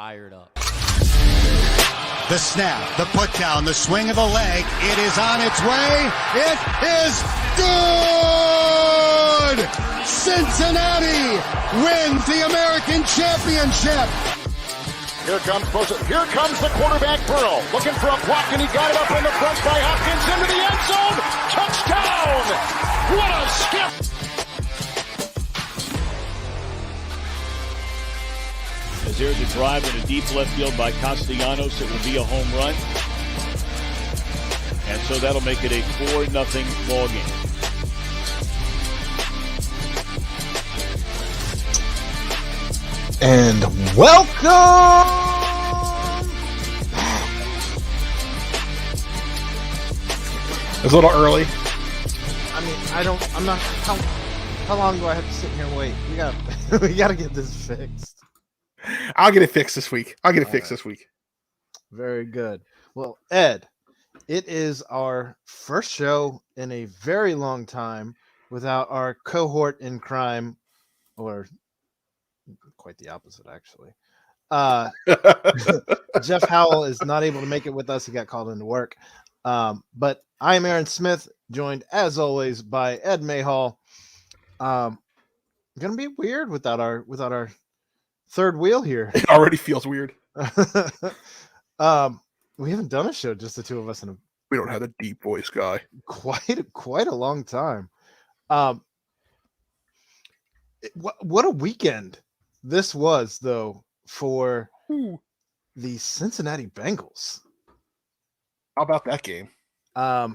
fired up. The snap, the put down, the swing of the leg. It is on its way. It is good! Cincinnati wins the American Championship. Here comes the quarterback, Burrow, looking for a block, and he got it up in the front by Hopkins into the end zone. Touchdown! What a skip! As there's a drive in a deep left field by Castellanos, it will be a home run. And so that'll make it a 4-0 ball game. And welcome back. It was a little early. I mean, I'm not, how long do I have to sit here and wait? We gotta get this fixed. I'll get it fixed this week. This week. Very good. Well, Ed, it is our first show in a very long time without our cohort in crime, or quite the opposite, actually. Jeff Howell is not able to make it with us. He got called into work. But I am Aaron Smith, joined as always by Ed Mayhall. Gonna be weird without our third wheel here. It already feels weird. We haven't done a show, just the two of us, in We don't have a deep voice guy. quite a long time. What a weekend this was, though, for the Cincinnati Bengals. How about that game? I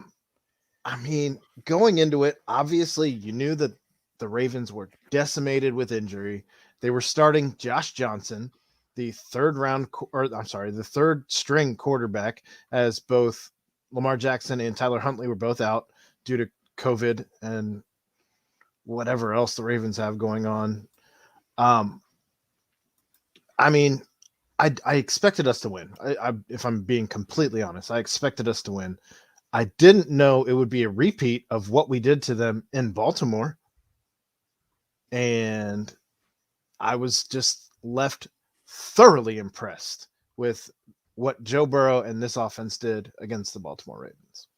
mean, going into it, obviously you knew that the Ravens were decimated with injury. They were starting Josh Johnson, the third string quarterback, as both Lamar Jackson and Tyler Huntley were both out due to COVID and whatever else the Ravens have going on. I mean, I expected us to win. If I'm being completely honest, I expected us to win. I didn't know it would be a repeat of what we did to them in Baltimore. And I was just left thoroughly impressed with what Joe Burrow and this offense did against the Baltimore Ravens.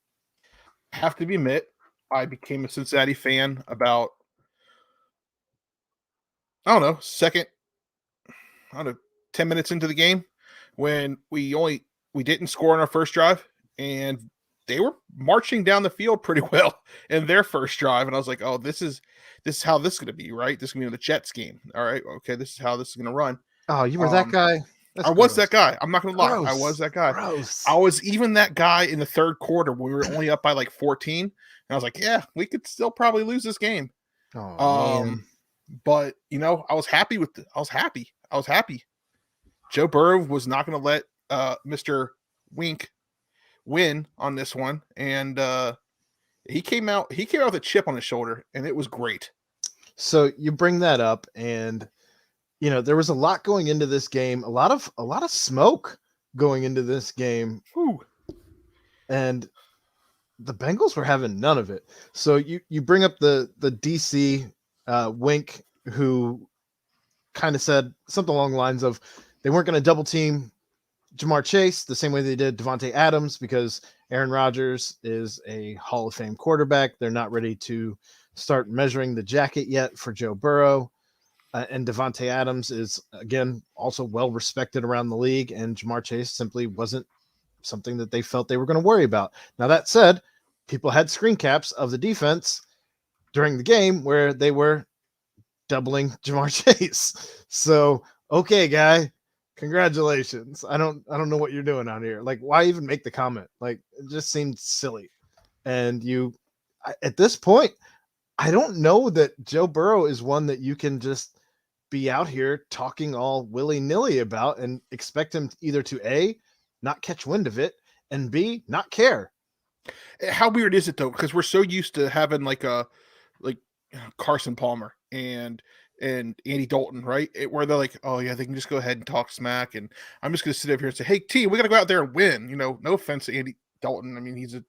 Have to admit, I became a Cincinnati fan about, 10 minutes into the game, when we didn't score on our first drive, and they were marching down the field pretty well in their first drive. And I was like, oh, this is how this is going to be, right? This is going to be the Jets game. All right. Okay. This is how this is going to run. Oh, you were that guy. I was that guy. I'm not going to lie. Gross. I was that guy. Gross. I was even that guy in the third quarter when we were only up by like 14. And I was like, yeah, we could still probably lose this game. Oh, man. But I was happy I was happy. Joe Burrow was not going to let Mr. Wink win on this one, and he came out with a chip on his shoulder, and it was great. So you bring that up, and there was a lot going into this game, a lot of smoke going into this game. Whew. And the Bengals were having none of it. So you bring up the DC Wink, who kind of said something along the lines of they weren't going to double team Jamar Chase the same way they did Devontae Adams, because Aaron Rodgers is a Hall of Fame quarterback. They're not ready to start measuring the jacket yet for Joe Burrow. And Devontae Adams is, again, also well respected around the league, and Jamar Chase simply wasn't something that they felt they were going to worry about. Now, that said, people had screen caps of the defense during the game where they were doubling Jamar Chase. So, okay, guy, congratulations. I don't know what you're doing out here. Like, why even make the comment? Like, it just seemed silly. And at this point, I don't know that Joe Burrow is one that you can just be out here talking all willy-nilly about and expect him either to A, not catch wind of it, and B, not care. How weird is it though? Because we're so used to having like Carson Palmer and Andy Dalton, right? Where they're like, oh yeah, they can just go ahead and talk smack, and I'm just going to sit up here and say, hey T, we got to go out there and win. No offense to Andy Dalton. I mean, he's a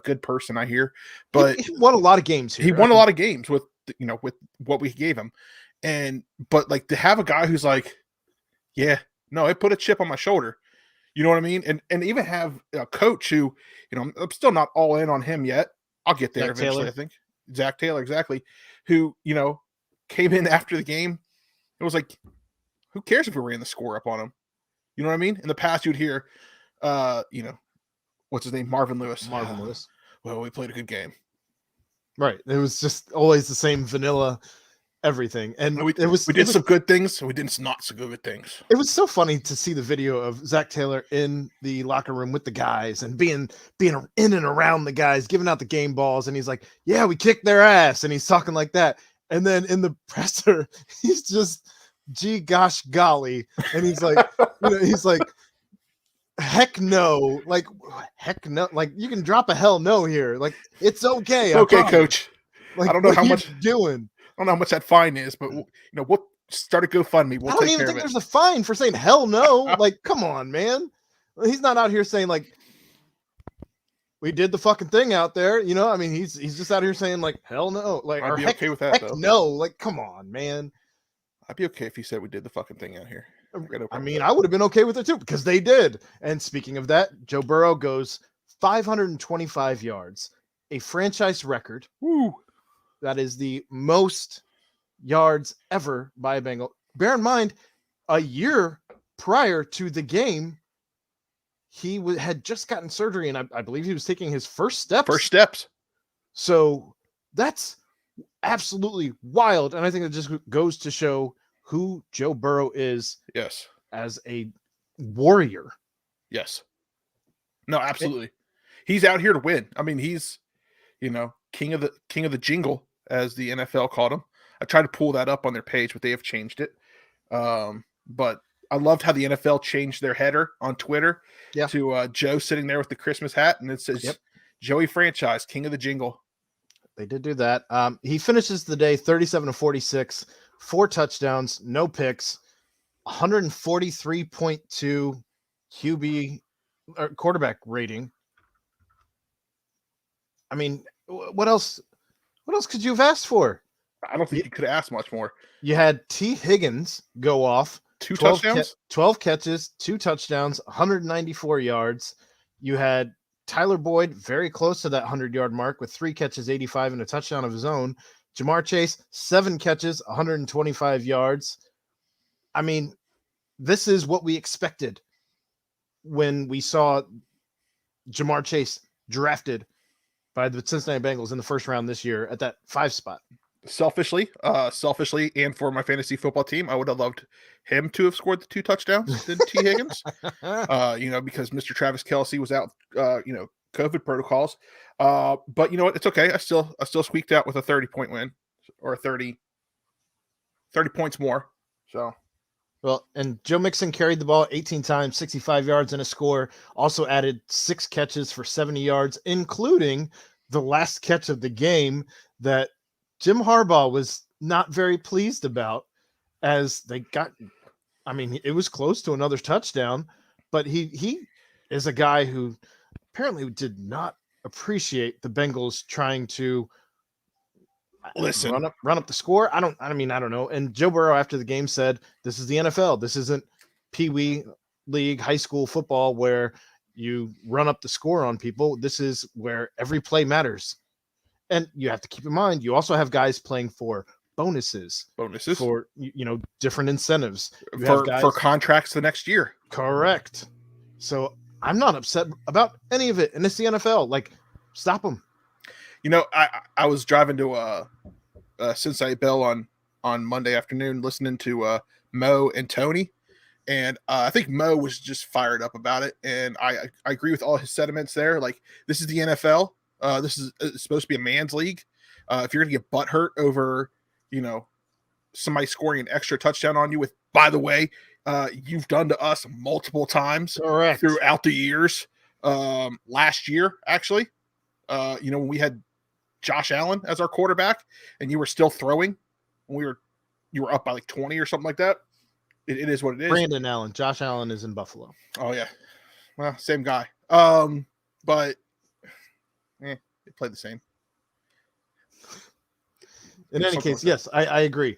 good person, I hear, but he won a lot of games here. He won a lot of games with what we gave him, but like to have a guy who's like, yeah, No, it put a chip on my shoulder. You know what I mean? And even have a coach who, I'm still not all in on him yet. I'll get there Zach eventually, Taylor. I think. Zach Taylor, exactly. Who, came in after the game. It was like, who cares if we ran the score up on him? You know what I mean? In the past, you'd hear, what's his name? Marvin Lewis. Marvin Lewis. Well, we played a good game. Right. It was just always the same vanilla everything. And We did some good things, and we did not so good things. It was so funny to see the video of Zach Taylor in the locker room with the guys and being in and around the guys, giving out the game balls. And he's like, yeah, we kicked their ass. And he's talking like that. And then in the presser, he's just, gee, gosh, golly. And he's like, he's like, heck no. Like, heck no. Like, you can drop a hell no here. Like, it's okay. Okay, coach. Like, I don't know how much doing. I don't know how much that fine is, but we'll start a GoFundMe. We'll I don't take even care think of it. there's a fine for saying hell no. Like, come on, man. He's not out here saying like we did the fucking thing out there. I mean, he's just out here saying like hell no. Like, I'd or be heck, okay with that heck though. no. Like, come on, man. I'd be okay if he said we did the fucking thing out here. I mean, I would have been okay with it too because they did. And speaking of that, Joe Burrow goes 525 yards, a franchise record. Woo. That is the most yards ever by a Bengal. Bear in mind, a year prior to the game, he had just gotten surgery, and I believe he was taking his first steps. So that's absolutely wild, and I think it just goes to show who Joe Burrow is. Yes, as a warrior. Yes. No, absolutely. He's out here to win. I mean, he's king of the jingle, as the NFL called him. I tried to pull that up on their page, but they have changed it. But I loved how the NFL changed their header on Twitter to Joe sitting there with the Christmas hat, and it says Joey Franchise, king of the jingle. They did do that. He finishes the day 37-46, 4 touchdowns, no picks, 143.2 QB quarterback rating. I mean, what else could you have asked for? I don't think you could have asked much more. You had T. Higgins go off. 12 touchdowns? 12 catches, 2 touchdowns, 194 yards. You had Tyler Boyd very close to that 100-yard mark with 3 catches, 85, and a touchdown of his own. Jamar Chase, 7 catches, 125 yards. I mean, this is what we expected when we saw Jamar Chase drafted by the Cincinnati Bengals in the first round this year at that 5 spot. Selfishly, and for my fantasy football team, I would have loved him to have scored the 2 touchdowns than T. Higgins. Because Mr. Travis Kelce was out, COVID protocols. But you know what? It's okay. I still squeaked out with a 30-point win, or 30 points more. So, well, and Joe Mixon carried the ball 18 times, 65 yards and a score. Also added 6 catches for 70 yards, including the last catch of the game that Jim Harbaugh was not very pleased about, as they got, I mean, it was close to another touchdown, but he is a guy who apparently did not appreciate the Bengals trying to run up the score. I don't know. And Joe Burrow after the game said, "This is the NFL. This isn't Pee Wee League high school football where you run up the score on people. This is where every play matters." And you have to keep in mind, you also have guys playing for bonuses for, different incentives for contracts the next year. Correct. So I'm not upset about any of it. And it's the NFL. Like, stop them. I was driving to Cincinnati Bell on Monday afternoon, listening to Mo and Tony. And I think Mo was just fired up about it. And I agree with all his sentiments there. Like, this is the NFL. This is supposed to be a man's league. If you're going to get butthurt over, somebody scoring an extra touchdown on you with, by the way, you've done to us multiple times throughout the years. Last year, actually, when we had Josh Allen as our quarterback and you were still throwing when you were up by like 20 or something like that. It is what it is. Brandon Allen. Josh Allen is in Buffalo. Oh yeah. Well, same guy. But they play the same. In any case, yes, I agree.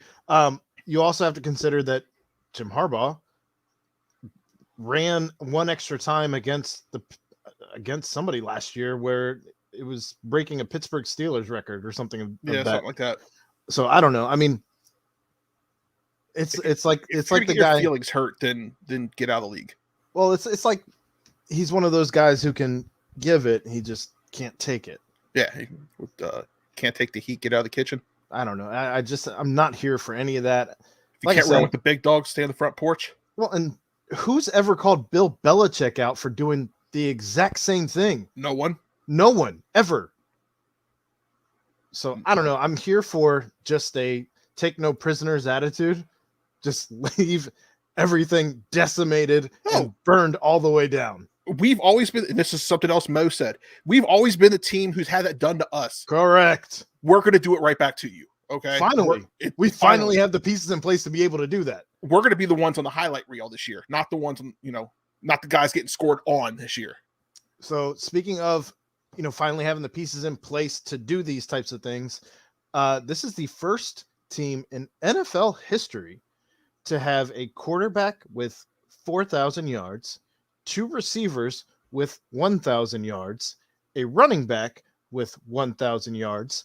You also have to consider that Jim Harbaugh ran one extra time against somebody last year where it was breaking a Pittsburgh Steelers record or something of that. Something like that. So I don't know. I mean, it's like the guy feelings hurt, then get out of the league. Well, it's like he's one of those guys who can give it, he just can't take it. Yeah, he can't take the heat, get out of the kitchen. I don't know. I'm not here for any of that. If you can't run with the big dogs, stay on the front porch. Well, and who's ever called Bill Belichick out for doing the exact same thing? No one. No one ever. So I don't know. I'm here for just a take no prisoners attitude. Just leave everything decimated and burned all the way down. We've always been, and this is something else Mo said, we've always been the team who's had that done to us. Correct. We're going to do it right back to you. Okay. Finally. We finally have the pieces in place to be able to do that. We're going to be the ones on the highlight reel this year, not the ones, not the guys getting scored on this year. So speaking of, finally having the pieces in place to do these types of things, this is the first team in NFL history to have a quarterback with 4,000 yards, 2 receivers with 1,000 yards, a running back with 1,000 yards,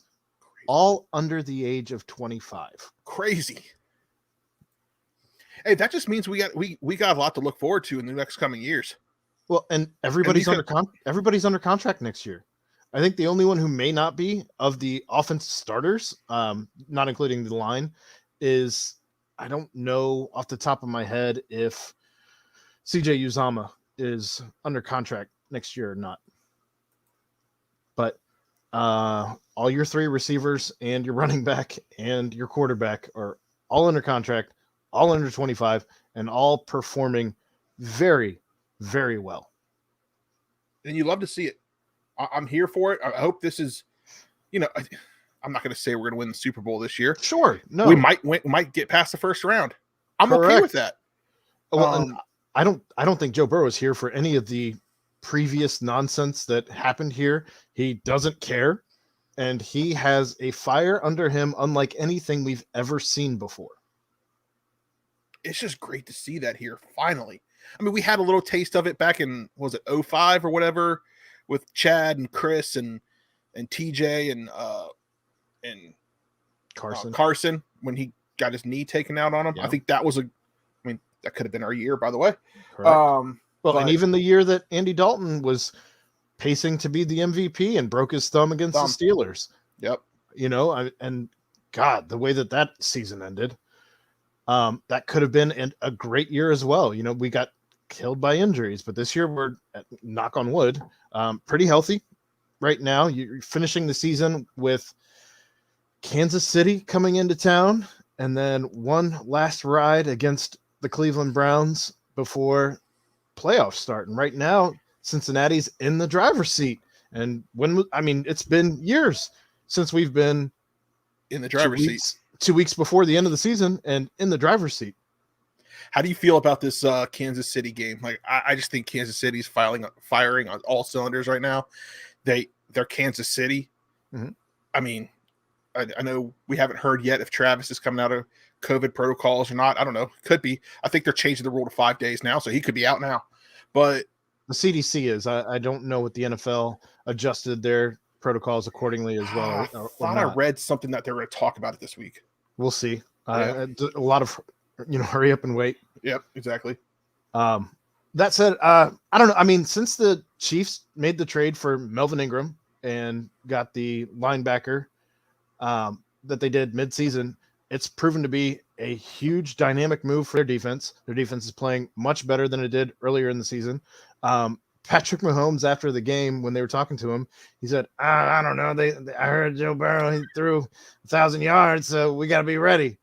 all under the age of 25. Crazy. Hey, that just means we got a lot to look forward to in the next coming years. Well, and everybody's under contract next year. I think the only one who may not be of the offense starters, not including the line, is I don't know off the top of my head if CJ Uzama is under contract next year or not. But all your 3 receivers and your running back and your quarterback are all under contract, all under 25, and all performing very, very well. And you love to see it. I'm here for it. I hope this is, I'm not going to say we're going to win the Super Bowl this year. Sure. No, we might get past the first round. I'm okay with that. Well, and I don't think Joe Burrow is here for any of the previous nonsense that happened here. He doesn't care, and he has a fire under him unlike anything we've ever seen before. It's just great to see that here finally. I mean, we had a little taste of it back in, was it 05 or whatever, with Chad and Chris and TJ and Carson when he got his knee taken out on him. Yeah. I think that was that could have been our year, by the way. And even the year that Andy Dalton was pacing to be the MVP and broke his thumb against the Steelers. Yep. And God, the way that season ended, that could have been a great year as well. We got killed by injuries, but this year we're, knock on wood, pretty healthy right now. You're finishing the season with Kansas City coming into town and then one last ride against the Cleveland Browns before playoffs start. And right now, Cincinnati's in the driver's seat. And it's been years since we've been in the driver's seat. 2 weeks before the end of the season and in the driver's seat. How do you feel about this Kansas City game? Like, I just think Kansas City's firing on all cylinders right now. They're Kansas City. Mm-hmm. I mean, I know we haven't heard yet if Travis is coming out of COVID protocols or not. I don't know. Could be. I think they're changing the rule to 5 days now, so he could be out now. But the CDC is. I don't know what the NFL adjusted their protocols accordingly as well. I thought I read something that they were going to talk about it this week. We'll see. A lot of, hurry up and wait. Yep, exactly. That said, I don't know. I mean, since the Chiefs made the trade for Melvin Ingram and got the linebacker that they did midseason, it's proven to be a huge dynamic move for their defense. Their defense is playing much better than it did earlier in the season. Patrick Mahomes, after the game, when they were talking to him, he said, I don't know. I heard Joe Burrow, he threw 1,000 yards, so we got to be ready.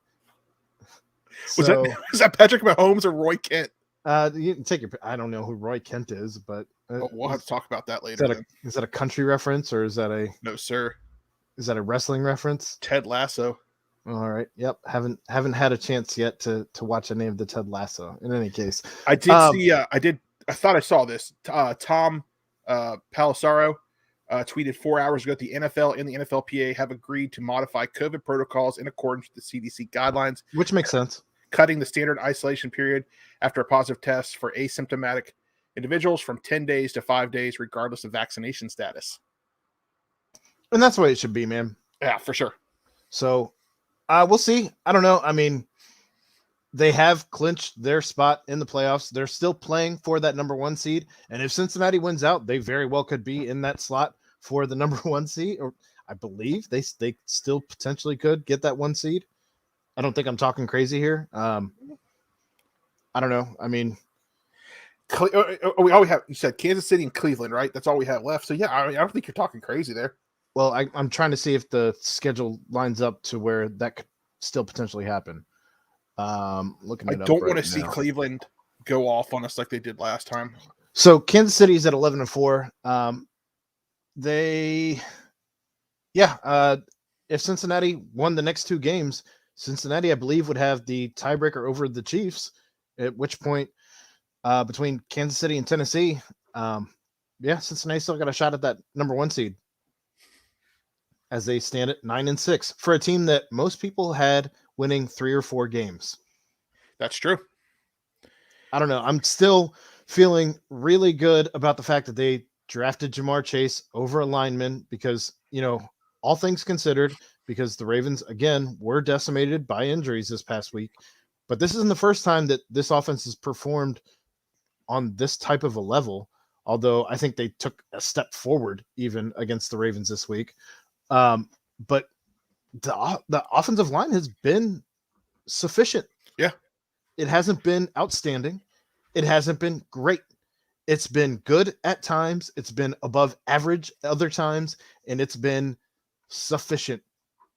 Was that Patrick Mahomes or Roy Kent? You can take I don't know who Roy Kent is, but we'll have to talk about that later. Is that a country reference or is that no, sir? Is that a wrestling reference? Ted Lasso. All right. Yep. Haven't had a chance yet to watch any of the Ted Lasso. In any case, I did see. I thought I saw this. Tom Pelissero tweeted 4 hours ago that the NFL and the NFLPA have agreed to modify COVID protocols in accordance with the CDC guidelines. Which makes sense. cutting the standard isolation period after a positive test for asymptomatic individuals from 10 days to 5 days, regardless of vaccination status. And that's the way it should be, man. Yeah, for sure. So we'll see. I don't know. I mean, they have clinched their spot in the playoffs. They're still playing for that number 1 seed. And if Cincinnati wins out, they very well could be in that slot for the number 1 seed. Or I believe they still potentially could get that 1 seed. I don't think I'm talking crazy here. I don't know. I mean, we always have, you said Kansas City and Cleveland, right? That's all we have left. So yeah, I don't think you're talking crazy there. Well, I'm trying to see if the schedule lines up to where that could still potentially happen. Looking I it up don't right want to see now. Cleveland go off on us like they did last time. So Kansas City's at 11-4. If Cincinnati won the next 2 games, Cincinnati, I believe, would have the tiebreaker over the Chiefs, at which point between Kansas City and Tennessee, Cincinnati still got a shot at that number 1 seed as they stand at 9-6 for a team that most people had winning 3 or 4 games. That's true. I don't know. I'm still feeling really good about the fact that they drafted Jamar Chase over a lineman because, all things considered, because the Ravens, again, were decimated by injuries this past week. But this isn't the first time that this offense has performed on this type of a level, although I think they took a step forward even against the Ravens this week. But the offensive line has been sufficient. Yeah. It hasn't been outstanding. It hasn't been great. It's been good at times. It's been above average other times, and it's been sufficient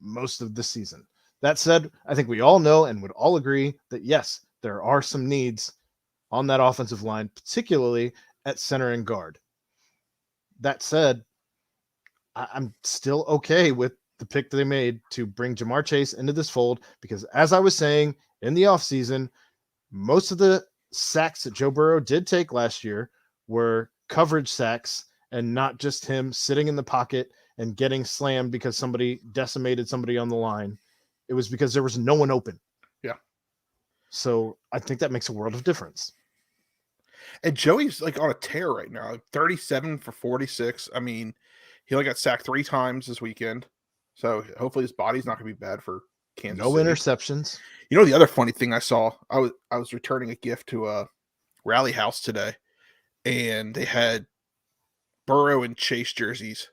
most of the season. That said, I think we all know and would all agree that, yes, there are some needs on that offensive line, particularly at center and guard. That said, I'm still okay with the pick that they made to bring Jamar Chase into this fold because, as I was saying in the offseason, most of the sacks that Joe Burrow did take last year were coverage sacks and not just him sitting in the pocket and getting slammed because somebody decimated somebody on the line. It was because there was no one open. Yeah. So I think that makes a world of difference. And Joey's like on a tear right now, 37 for 46. I mean, he only got sacked 3 times this weekend. So hopefully his body's not going to be bad for Kansas City. Interceptions. The other funny thing I saw, I was returning a gift to a Rally House today, and they had Burrow and Chase jerseys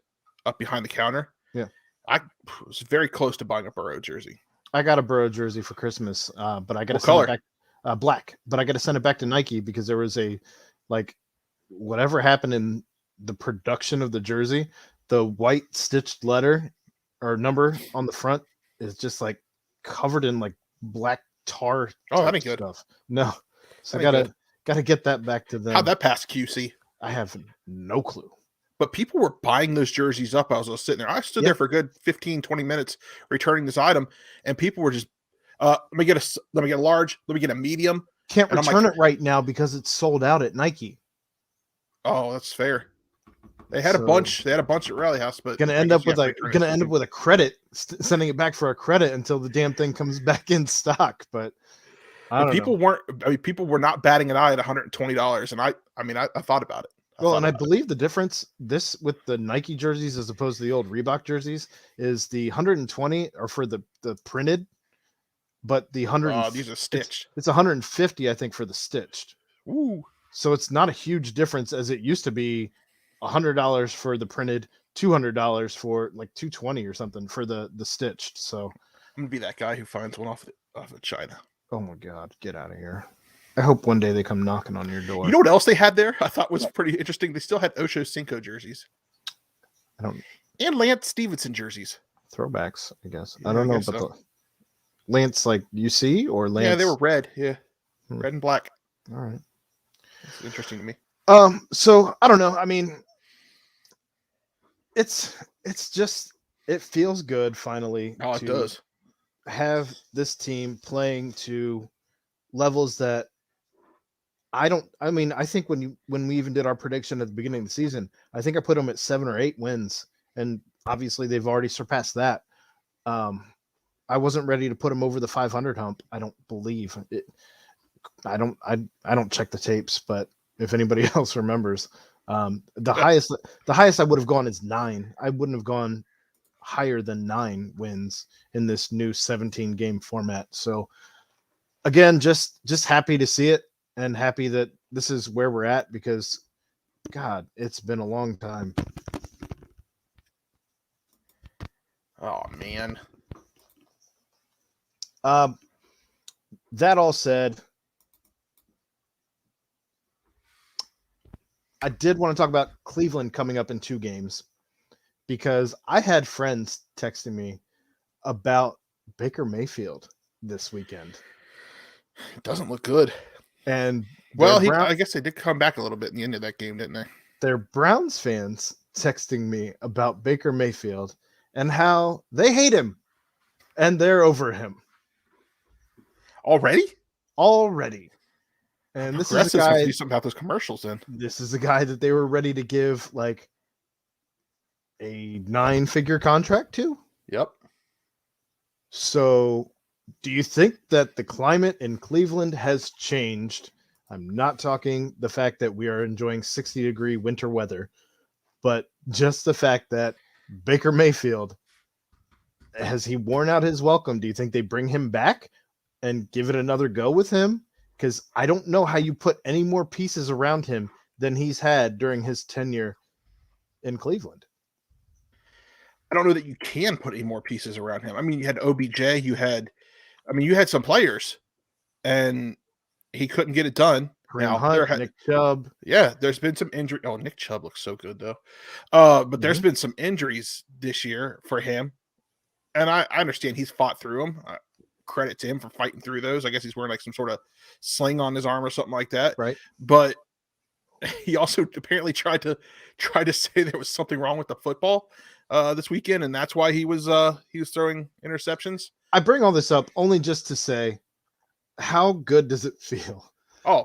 up behind the counter. Yeah. I was very close to buying a Burrow jersey. I got a Burrow jersey for Christmas, but I got to color? send it back black, but I got to send it back to Nike because there was whatever happened in the production of the jersey, the white stitched letter or number on the front is just like covered in like black tar. Oh, that ain't good. Stuff. No. So I gotta get that back to them. How'd that pass QC? I have no clue. But people were buying those jerseys up. I was sitting there. I stood there for a good 15, 20 minutes returning this item, and people were just, let me get a large, let me get a medium. Can't return it right now because it's sold out at Nike. Oh, that's fair. They had a bunch. They had a bunch at Rally House, but gonna end up with a credit, sending it back for a credit until the damn thing comes back in stock. But people were not batting an eye at $120, and I thought about it. I believe the difference this with the Nike jerseys as opposed to the old Reebok jerseys is the 120 are for the printed, but the 100 these are stitched. It's 150, I think, for the stitched. Ooh, so it's not a huge difference as it used to be. $100 for the printed, $200 for like $220 or something for the stitched. So I'm gonna be that guy who finds one off of China. Oh my God, get out of here! I hope one day they come knocking on your door. You know what else they had there? I thought was pretty interesting. They still had Ocho Cinco jerseys. And Lance Stevenson jerseys. Throwbacks, I guess. I don't know about the Lance like UC or Lance. Yeah, they were red. Yeah, red and black. All right, it's interesting to me. So I don't know. I mean, it's just it feels good finally. Oh, it does. Have this team playing to levels that I think when we even did our prediction at the beginning of the season, I think I put them at 7 or 8 wins, and obviously they've already surpassed that. I I wasn't ready to put him over the 500 hump. I don't believe it. I don't check the tapes, but if anybody else remembers, the highest I would have gone is 9. I wouldn't have gone higher than 9 wins in this new 17 game format. So again, just happy to see it and happy that this is where we're at, because God, it's been a long time. Oh man. That all said, I did want to talk about Cleveland coming up in 2 games, because I had friends texting me about Baker Mayfield this weekend. It doesn't look good. And I guess they did come back a little bit in the end of that game, didn't they? They're Browns fans texting me about Baker Mayfield and how they hate him and they're over him. Already. And this is a guy, to do something about those commercials then. This is a guy that they were ready to give like a 9-figure contract to. Yep. So do you think that the climate in Cleveland has changed? I'm not talking the fact that we are enjoying 60-degree winter weather, but just the fact that Baker Mayfield, has he worn out his welcome? Do you think they bring him back and give it another go with him? Because I don't know how you put any more pieces around him than he's had during his tenure in Cleveland. I don't know that you can put any more pieces around him. I mean, you had OBJ, you had some players, and he couldn't get it done. Nick Chubb. Yeah, there's been some injury. Oh, Nick Chubb looks so good though. But there's been some injuries this year for him, and I understand he's fought through them. Credit to him for fighting through those. I guess he's wearing like some sort of sling on his arm or something like that. Right. But he also apparently tried to say there was something wrong with the football this weekend, and that's why he was throwing interceptions. I bring all this up only just to say, how good does it feel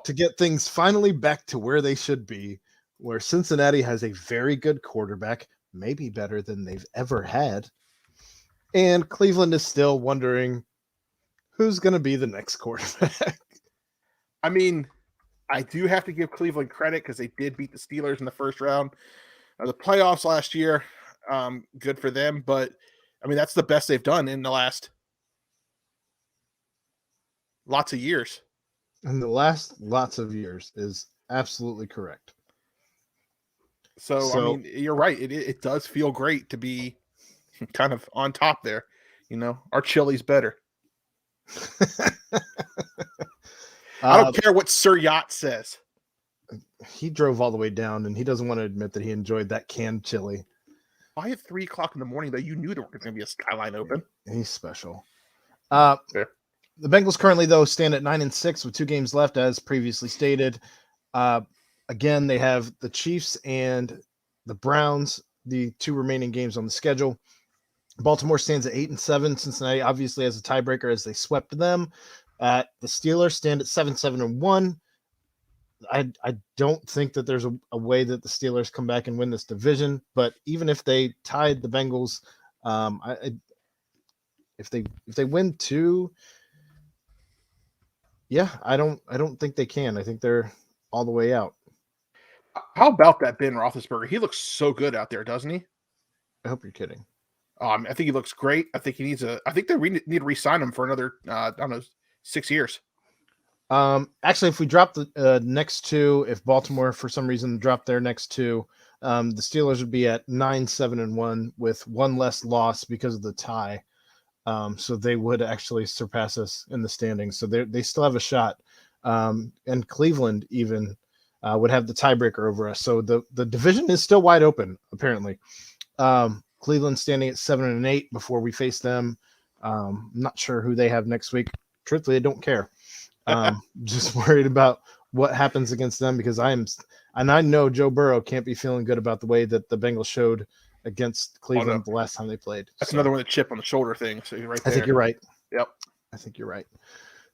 to get things finally back to where they should be, where Cincinnati has a very good quarterback, maybe better than they've ever had, and Cleveland is still wondering who's going to be the next quarterback. I mean, I do have to give Cleveland credit because they did beat the Steelers in the first round of the playoffs last year. Good for them, but I mean, that's the best they've done in the last lots of years. In the last lots of years is absolutely correct. So I mean, you're right. It does feel great to be kind of on top there. You know, our chili's better. I don't care what Sir Yacht says. He drove all the way down, and he doesn't want to admit that he enjoyed that canned chili. Why at 3:00 in the morning, though? You knew there was going to be a skyline open. He's special. The Bengals currently, though, stand at 9-6 with 2 games left, as previously stated. Again, they have the Chiefs and the Browns, the 2 remaining games on the schedule. Baltimore stands at 8-7. Cincinnati obviously has a tiebreaker as they swept them. The Steelers stand at 7-7-1. I don't think that there's a way that the Steelers come back and win this division, but even if they tied the Bengals, if they win 2, yeah, I don't think they can. I think they're all the way out. How about that Ben Roethlisberger? He looks so good out there, doesn't he? I hope you're kidding. I think he looks great. I think he needs I think they need to re-sign him for another, I don't know, 6 years. Actually, if we drop the next 2, if Baltimore for some reason dropped their next 2, the Steelers would be at 9-7-1 with 1 less loss because of the tie. So they would actually surpass us in the standings. So they still have a shot. And Cleveland even would have the tiebreaker over us. So the division is still wide open, apparently. Cleveland standing at 7-8 before we face them. I'm not sure who they have next week. Truthfully, I don't care. Just worried about what happens against them, because I know Joe Burrow can't be feeling good about the way that the Bengals showed against Cleveland the last time they played. That's another one, the chip on the shoulder thing. So you're right there. I think you're right. Yep. I think you're right.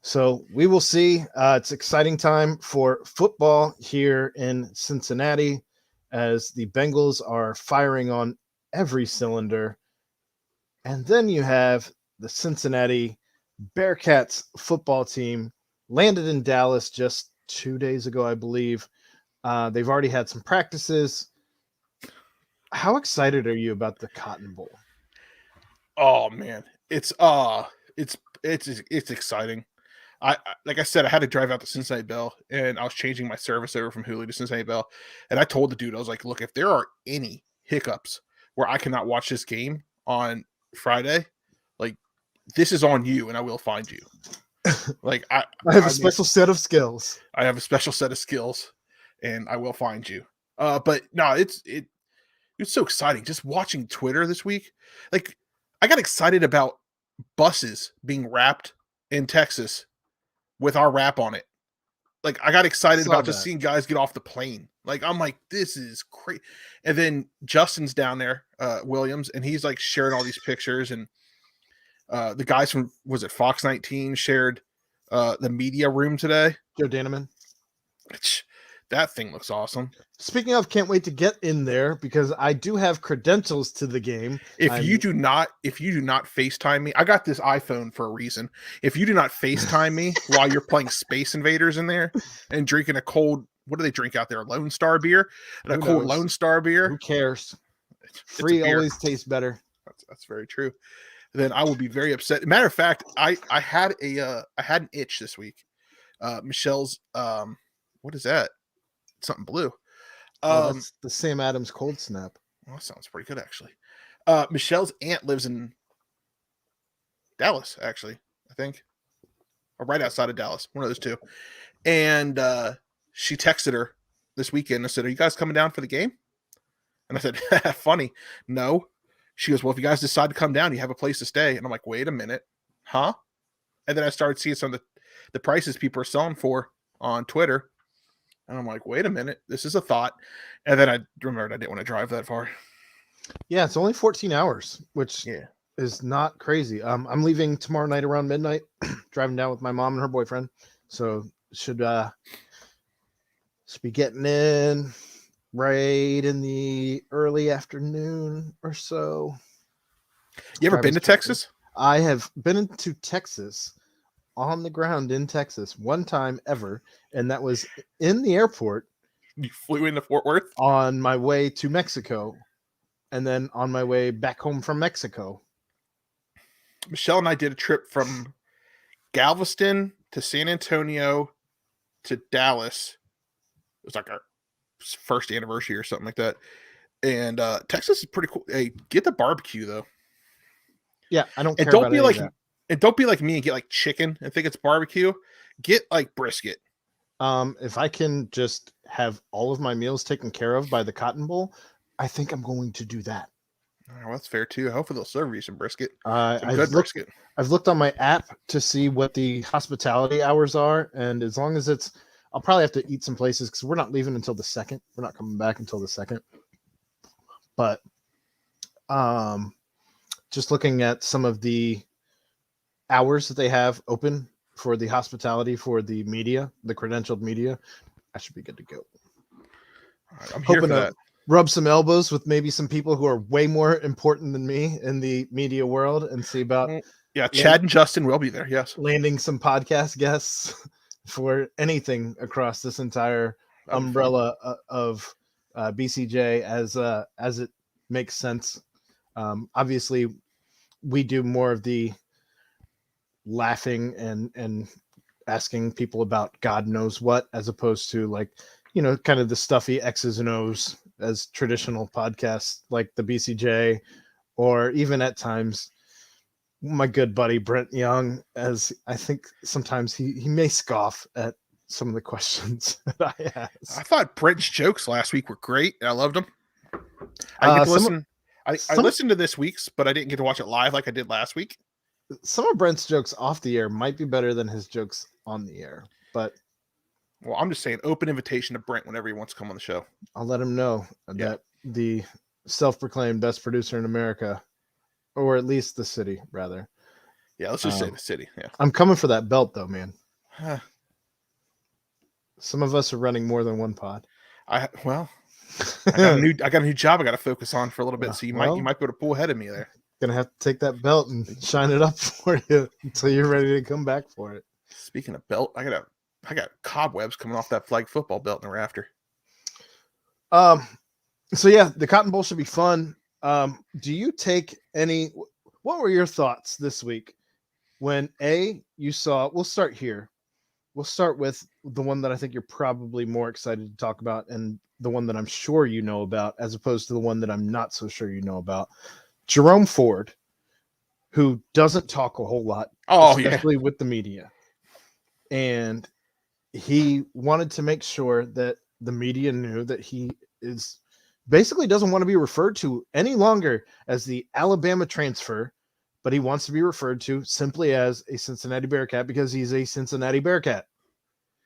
So we will see. It's exciting time for football here in Cincinnati as the Bengals are firing on every cylinder. And then you have the Cincinnati Bearcats football team landed in Dallas just 2 days ago, I believe. They've already had some practices. How excited are you about the Cotton Bowl? Oh man, it's exciting. I like I said, I had to drive out to Cincinnati Bell, and I was changing my service over from Hulu to Cincinnati Bell, and I told the dude, I was like, "Look, if there are any hiccups where I cannot watch this game on Friday, like this is on you, and I will find you." Like I have a special set of skills. I have a special set of skills, and I will find you. But no, it's so exciting just watching Twitter this week. Like I got excited about buses being wrapped in Texas with our wrap on it. Like I got excited about just seeing guys get off the plane. Like I'm like, this is crazy. And then Justin's down there, Williams, and he's like sharing all these pictures. And the guys from Fox 19 shared the media room today. Joe Daneman. That thing looks awesome. Speaking of, can't wait to get in there because I do have credentials to the game. If you do not FaceTime me, I got this iPhone for a reason. If you do not FaceTime me while you're playing Space Invaders in there and drinking a cold, what do they drink out there? Lone Star beer? And a cold Lone Star beer? Who cares? Free always tastes better. That's very true. Then I will be very upset. Matter of fact, I had an itch this week. Michelle's what is that? Something blue. That's the Sam Adams cold snap. Well, that sounds pretty good, actually. Michelle's aunt lives in Dallas, actually, I think. Or right outside of Dallas, one of those two. And she texted her this weekend and said, "Are you guys coming down for the game?" And I said, "Funny. No." She goes, "Well, if you guys decide to come down, you have a place to stay." And I'm like, "Wait a minute. Huh?" And then I started seeing some of the prices people are selling for on Twitter. And I'm like, wait a minute, this is a thought. And then I remembered I didn't want to drive that far. Yeah, it's only 14 hours, which is not crazy. I'm leaving tomorrow night around midnight, driving down with my mom and her boyfriend. So should be getting in right in the early afternoon or so. You ever been to Texas? I have been into Texas. On the ground in Texas one time ever, and that was in the airport. You flew into Fort Worth? On my way to Mexico, and then on my way back home from Mexico. Michelle and I did a trip from Galveston to San Antonio to Dallas. It was like our first anniversary or something like that. And Texas is pretty cool. Hey, get the barbecue though. Yeah, I don't care. And don't be like that. And don't be like me and get like chicken and think it's barbecue. Get like brisket. If I can just have all of my meals taken care of by the Cotton Bowl, I think I'm going to do that. Oh, well, that's fair too. Hopefully they'll serve you some brisket. I've looked on my app to see what the hospitality hours are, and as long as I'll probably have to eat some places because we're not leaving until the 2nd. We're not coming back until the 2nd. But just looking at some of the hours that they have open for the hospitality for the media, the credentialed media, I should be good to go. All right, I'm here for that. Rub some elbows with maybe some people who are way more important than me in the media world and see about Chad and Justin will be there. Yes, landing some podcast guests for anything across this entire umbrella of BCJ as it makes sense. Obviously, we do more of the laughing and asking people about God knows what, as opposed to like, kind of the stuffy X's and O's as traditional podcasts like the BCJ, or even at times my good buddy Brent Young, as I think sometimes he may scoff at some of the questions that I ask. I thought Brent's jokes last week were great. I loved them. I listened to this week's, but I didn't get to watch it live like I did last week. Some of Brent's jokes off the air might be better than his jokes on the air, but I'm just saying, open invitation to Brent whenever he wants to come on the show. I'll let him know that the self-proclaimed best producer in America, or at least the city, rather. Yeah, let's just say the city. Yeah, I'm coming for that belt, though, man. Some of us are running more than one pod. I got a new job I got to focus on for a little bit, so you might be able to pull ahead of me there. Gonna have to take that belt and shine it up for you until you're ready to come back for it. Speaking of belt, I got cobwebs coming off that flag football belt in the rafter. So yeah, the Cotton Bowl should be fun. Do you take any? What were your thoughts this week when you saw? We'll start here. We'll start with the one that I think you're probably more excited to talk about, and the one that I'm sure you know about, as opposed to the one that I'm not so sure you know about. Jerome Ford, who doesn't talk a whole lot, especially with the media, and he wanted to make sure that the media knew that he is basically doesn't want to be referred to any longer as the Alabama transfer, but he wants to be referred to simply as a Cincinnati Bearcat because he's a Cincinnati Bearcat.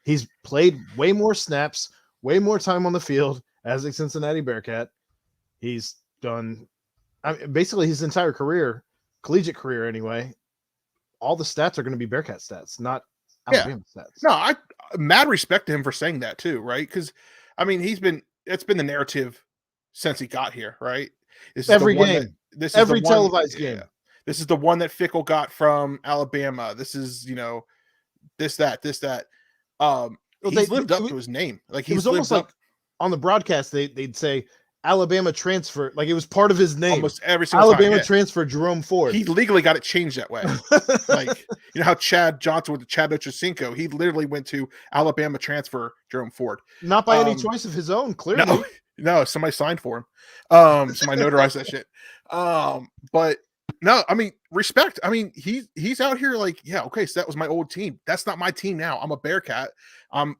He's played way more snaps, way more time on the field as a Cincinnati Bearcat. He's done basically his entire career, collegiate career anyway. All the stats are going to be Bearcat stats, not Alabama stats. No, I mad respect to him for saying that too, right? Because I mean, it's been the narrative since he got here, right? This is every game, every televised game. This is the one that Fickle got from Alabama. This is, this, that. He's lived up to his name. Like it was almost like on the broadcast, they'd say Alabama transfer, like it was part of his name. Almost every single Alabama time, transfer Jerome Ford. He legally got it changed that way. Like, how Chad Johnson went to Chad Ochocinco. He literally went to Alabama transfer Jerome Ford. Not by any choice of his own, clearly. No, somebody signed for him. Somebody notarized that shit. But no, I mean, respect. I mean, he's out here like, yeah, okay, so that was my old team. That's not my team now. I'm a Bearcat. I'm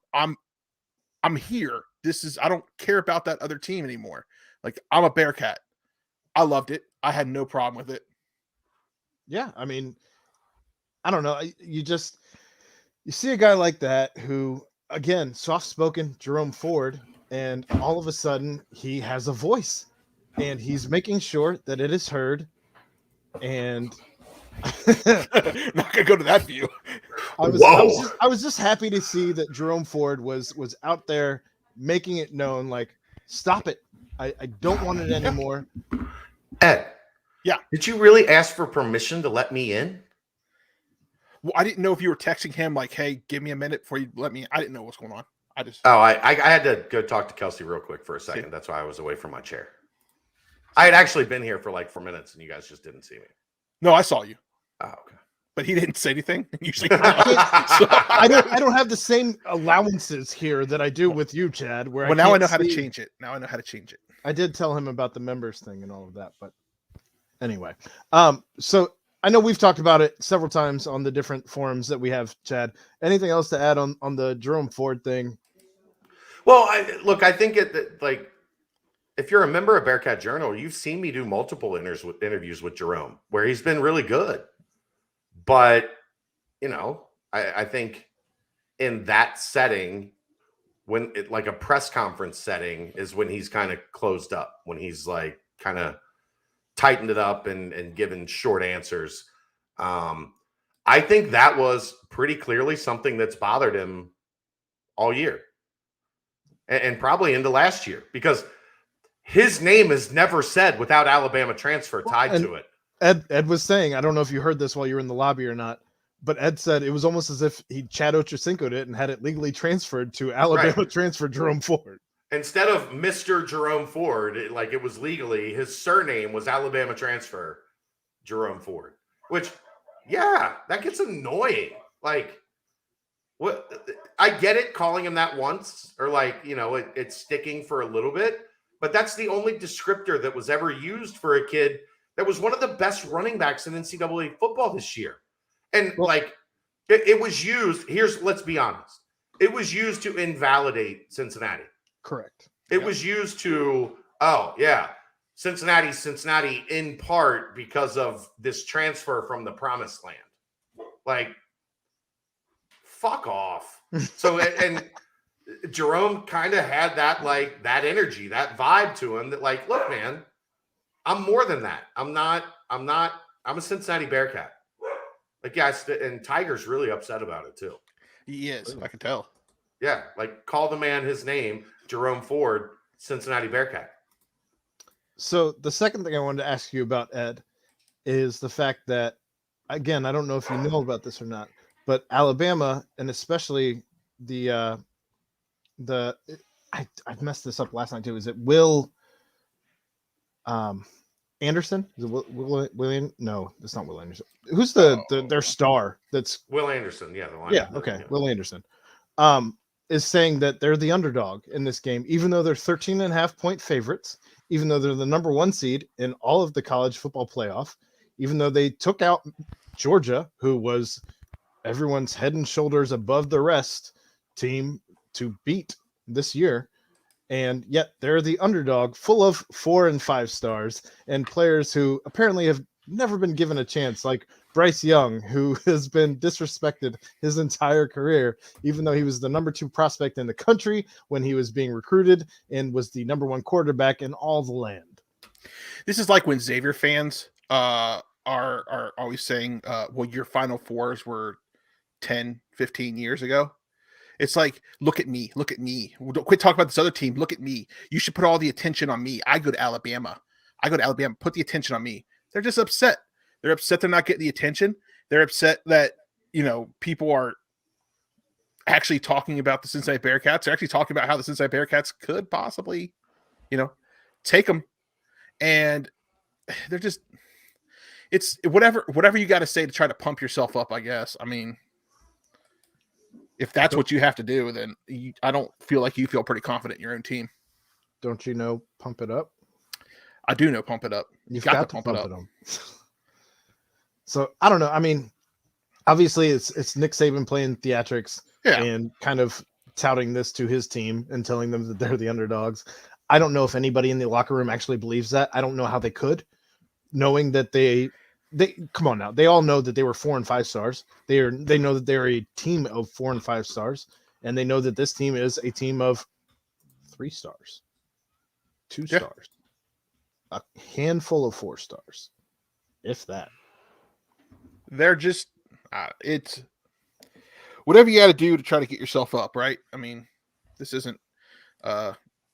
here. I don't care about that other team anymore. Like, I'm a Bearcat. I loved it. I had no problem with it. Yeah, I mean, I don't know. You see a guy like that who, again, soft-spoken Jerome Ford, and all of a sudden he has a voice, and he's making sure that it is heard. And not gonna go to that view. I was just happy to see that Jerome Ford was out there making it known, like, stop it. I don't want it anymore. Ed. Yeah. Did you really ask for permission to let me in? Well, I didn't know if you were texting him like, hey, give me a minute before you let me in. I didn't know what's going on. I had to go talk to Kelsey real quick for a second. That's why I was away from my chair. I had actually been here for like 4 minutes and you guys just didn't see me. No, I saw you. Oh, okay. But he didn't say anything. Usually, I don't have the same allowances here that I do with you, Chad. Where now I know how to change it. Now I know how to change it. I did tell him about the members thing and all of that, but anyway. So I know we've talked about it several times on the different forums that we have, Chad. Anything else to add on the Jerome Ford thing? Well, I think if you're a member of Bearcat Journal, you've seen me do multiple interviews with Jerome where he's been really good. But, I think in that setting, when like a press conference setting is when he's kind of closed up, when he's like kind of tightened it up and given short answers. I think that was pretty clearly something that's bothered him all year and probably into last year because his name is never said without Alabama transfer tied to it. Ed was saying, I don't know if you heard this while you were in the lobby or not, but Ed said it was almost as if he Chad Ochocinco'd it and had it legally transferred to Alabama transfer Jerome Ford. Instead of Mr. Jerome Ford, it was legally, his surname was Alabama transfer Jerome Ford, which, yeah, that gets annoying. Like, what? I get it calling him that once or it's sticking for a little bit, but that's the only descriptor that was ever used for a kid that was one of the best running backs in NCAA football this year. And it was used. Let's be honest. It was used to invalidate Cincinnati. Correct. It was used to, Cincinnati in part because of this transfer from the promised land. Like, fuck off. So, and Jerome kind of had that, that energy, that vibe to him that look, man, I'm more than that. I'm a Cincinnati Bearcat. And Tiger's really upset about it too. He is. I can tell. Yeah. Call the man his name, Jerome Ford, Cincinnati Bearcat. So the second thing I wanted to ask you about, Ed, is the fact that, again, I don't know if you know about this or not, but Alabama, and especially I messed this up last night too. Is it Will Anderson? Is it William? No, it's not Will Anderson. Who's their star? That's Will Anderson. Yeah. Okay. Will Anderson. Is saying that they're the underdog in this game, even though they're 13.5-point favorites, even though they're the number 1 seed in all of the college football playoff, even though they took out Georgia, who was everyone's head and shoulders above the rest team to beat this year. And yet they're the underdog, full of 4 and 5 stars and players who apparently have never been given a chance, like Bryce Young, who has been disrespected his entire career, even though he was the number 2 prospect in the country when he was being recruited and was the number 1 quarterback in all the land. This is like when Xavier fans are always saying, well, your Final Fours were 10, 15 years ago. It's like, look at me. Don't quit talking about this other team. Look at me. You should put all the attention on me. I go to Alabama. Put the attention on me. They're just upset. They're upset they're not getting the attention. They're upset that, people are actually talking about the Cincinnati Bearcats. They're actually talking about how the Cincinnati Bearcats could possibly, take them. And they're just, it's whatever you got to say to try to pump yourself up, I guess. I mean, if that's what you have to do, then I don't feel like you feel pretty confident in your own team. Don't you know pump it up? I do know pump it up. You've got to pump it up. So I don't know. I mean, obviously it's Nick Saban playing theatrics and kind of touting this to his team and telling them that they're the underdogs. I don't know if anybody in the locker room actually believes that. I don't know how they could, knowing that they come on now. They all know that they were 4 and 5 stars. They know that they're a team of 4 and 5 stars, and they know that this team is a team of 3 stars, 2 stars, a handful of 4 stars, if that. They're just it's whatever you got to do to try to get yourself up, right? I mean, this isn't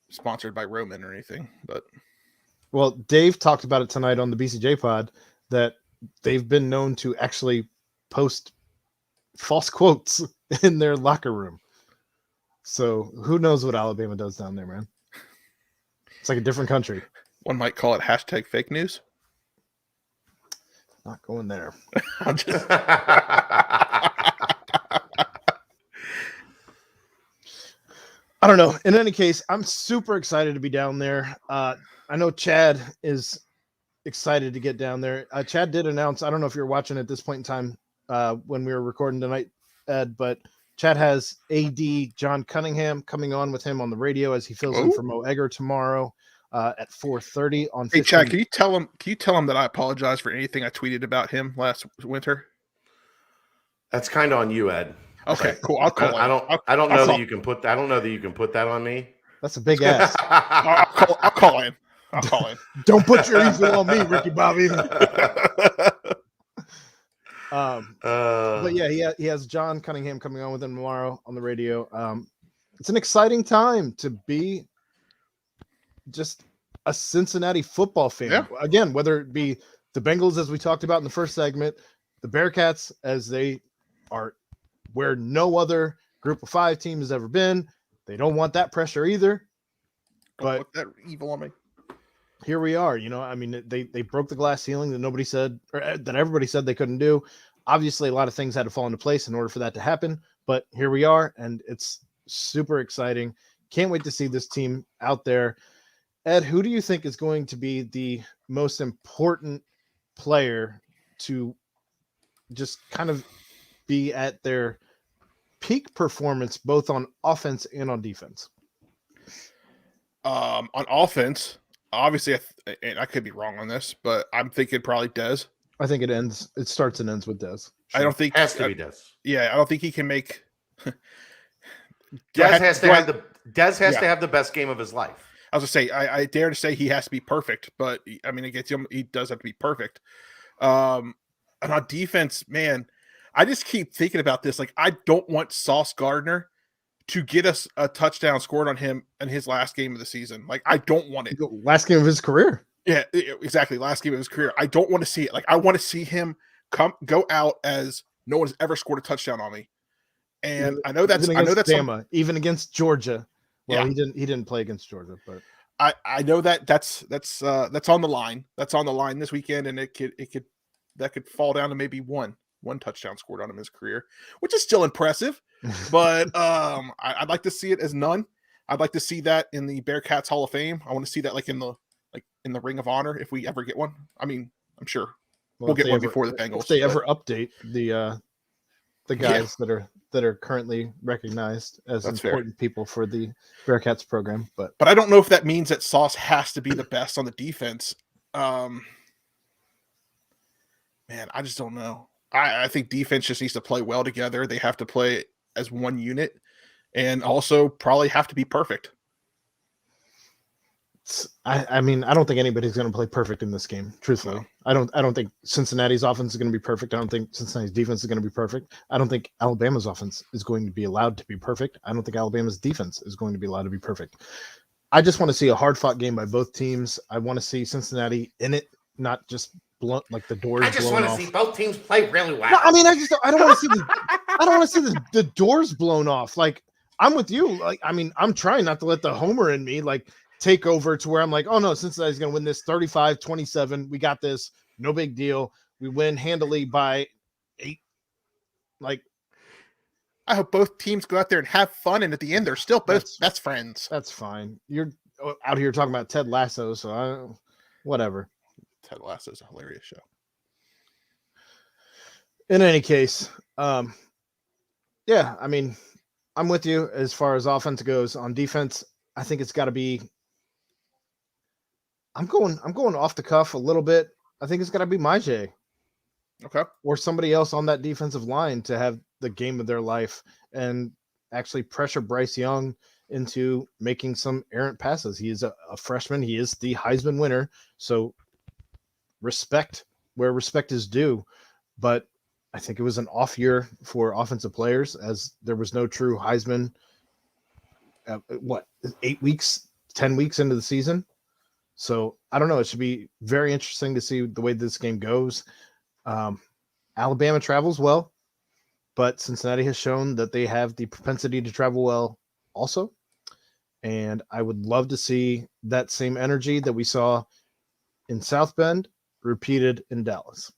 sponsored by Roman or anything, but well, Dave talked about it tonight on the BCJ pod that they've been known to actually post false quotes in their locker room. So who knows what Alabama does down there, man? It's like a different country. One might call it hashtag fake news. Not going there. I'm just... I don't know. In any case, I'm super excited to be down there. I know Chad is excited to get down there. Chad did announce, I don't know if you're watching at this point in time when we were recording tonight, Ed, but Chad has AD John Cunningham coming on with him on the radio as he fills in for Mo Egger tomorrow at 4:30 on. Hey, Chad, can you tell him that I apologize for anything I tweeted about him last winter? That's kind of on you, Ed. Okay, cool. I'll call him. I don't know that you can put that on me. That's a big ass. I'll call him. Don't put your evil on me, Ricky Bobby. But yeah, he has John Cunningham coming on with him tomorrow on the radio. It's an exciting time to be just a Cincinnati football fan. Yeah. Again, whether it be the Bengals, as we talked about in the first segment, the Bearcats, as they are where no other group of 5 team has ever been. They don't want that pressure either. But put that evil on me. Here we are. I mean, they broke the glass ceiling that nobody said, or that everybody said they couldn't do. Obviously, a lot of things had to fall into place in order for that to happen. But here we are, and it's super exciting. Can't wait to see this team out there. Ed, who do you think is going to be the most important player to just kind of be at their peak performance, both on offense and on defense? On offense, obviously, I could be wrong on this, but I'm thinking probably Dez. I think it starts and ends with Dez. Sure. I don't think has to be Dez. Yeah, I don't think he can make. Dez has to have the best game of his life. I was gonna say, I dare to say he has to be perfect, but I mean, he does have to be perfect. And on defense, man, I just keep thinking about this. Like, I don't want Sauce Gardner to get us a touchdown scored on him in his last game of the season. Like, I don't want it. Last game of his career. Yeah, exactly. Last game of his career. I don't want to see it. Like, I want to see him go out as no one's ever scored a touchdown on me. And I know that's Bama, even against Georgia. Well, Yeah. he didn't play against Georgia, but I know that's on the line. That's on the line this weekend, and that could fall down to maybe one touchdown scored on him in his career, which is still impressive. But I'd like to see it as none. I'd like to see that in the Bearcats Hall of Fame. I want to see that like in the Ring of Honor if we ever get one. I mean, I'm sure we'll get one before the Bengals. If they ever update the guys that are currently recognized as important people for the Bearcats program, but I don't know if that means that Sauce has to be the best on the defense. Man, I just don't know. I think defense just needs to play well together. They have to play as one unit, and also probably have to be perfect. I mean, I don't think anybody's going to play perfect in this game. Truthfully, no. I don't think Cincinnati's offense is going to be perfect. I don't think Cincinnati's defense is going to be perfect. I don't think Alabama's offense is going to be allowed to be perfect. I don't think Alabama's defense is going to be allowed to be perfect. I just want to see a hard-fought game by both teams. I want to see Cincinnati in it, not just blunt like the doors. I just want to see both teams play really well. No, I mean, I don't want to see I don't want to see the doors blown off. Like, I'm with you. Like, I mean, I'm trying not to let the homer in me like take over to where I'm like, oh no, Cincinnati's going to win this 35-27. We got this. No big deal. We win handily by 8. Like, I hope both teams go out there and have fun, and at the end, they're still both best friends. That's fine. You're out here talking about Ted Lasso, so whatever. Ted Lasso is a hilarious show. In any case, yeah, I mean, I'm with you as far as offense goes. On defense, I think it's got to be. I'm going off the cuff a little bit. I think it's got to be Majay. Okay. Or somebody else on that defensive line to have the game of their life and actually pressure Bryce Young into making some errant passes. He is a freshman. He is the Heisman winner. So respect where respect is due. But I think it was an off year for offensive players as there was no true Heisman. 8 weeks, 10 weeks into the season. So I don't know. It should be very interesting to see the way this game goes. Alabama travels well, but Cincinnati has shown that they have the propensity to travel well also. And I would love to see that same energy that we saw in South Bend repeated in Dallas,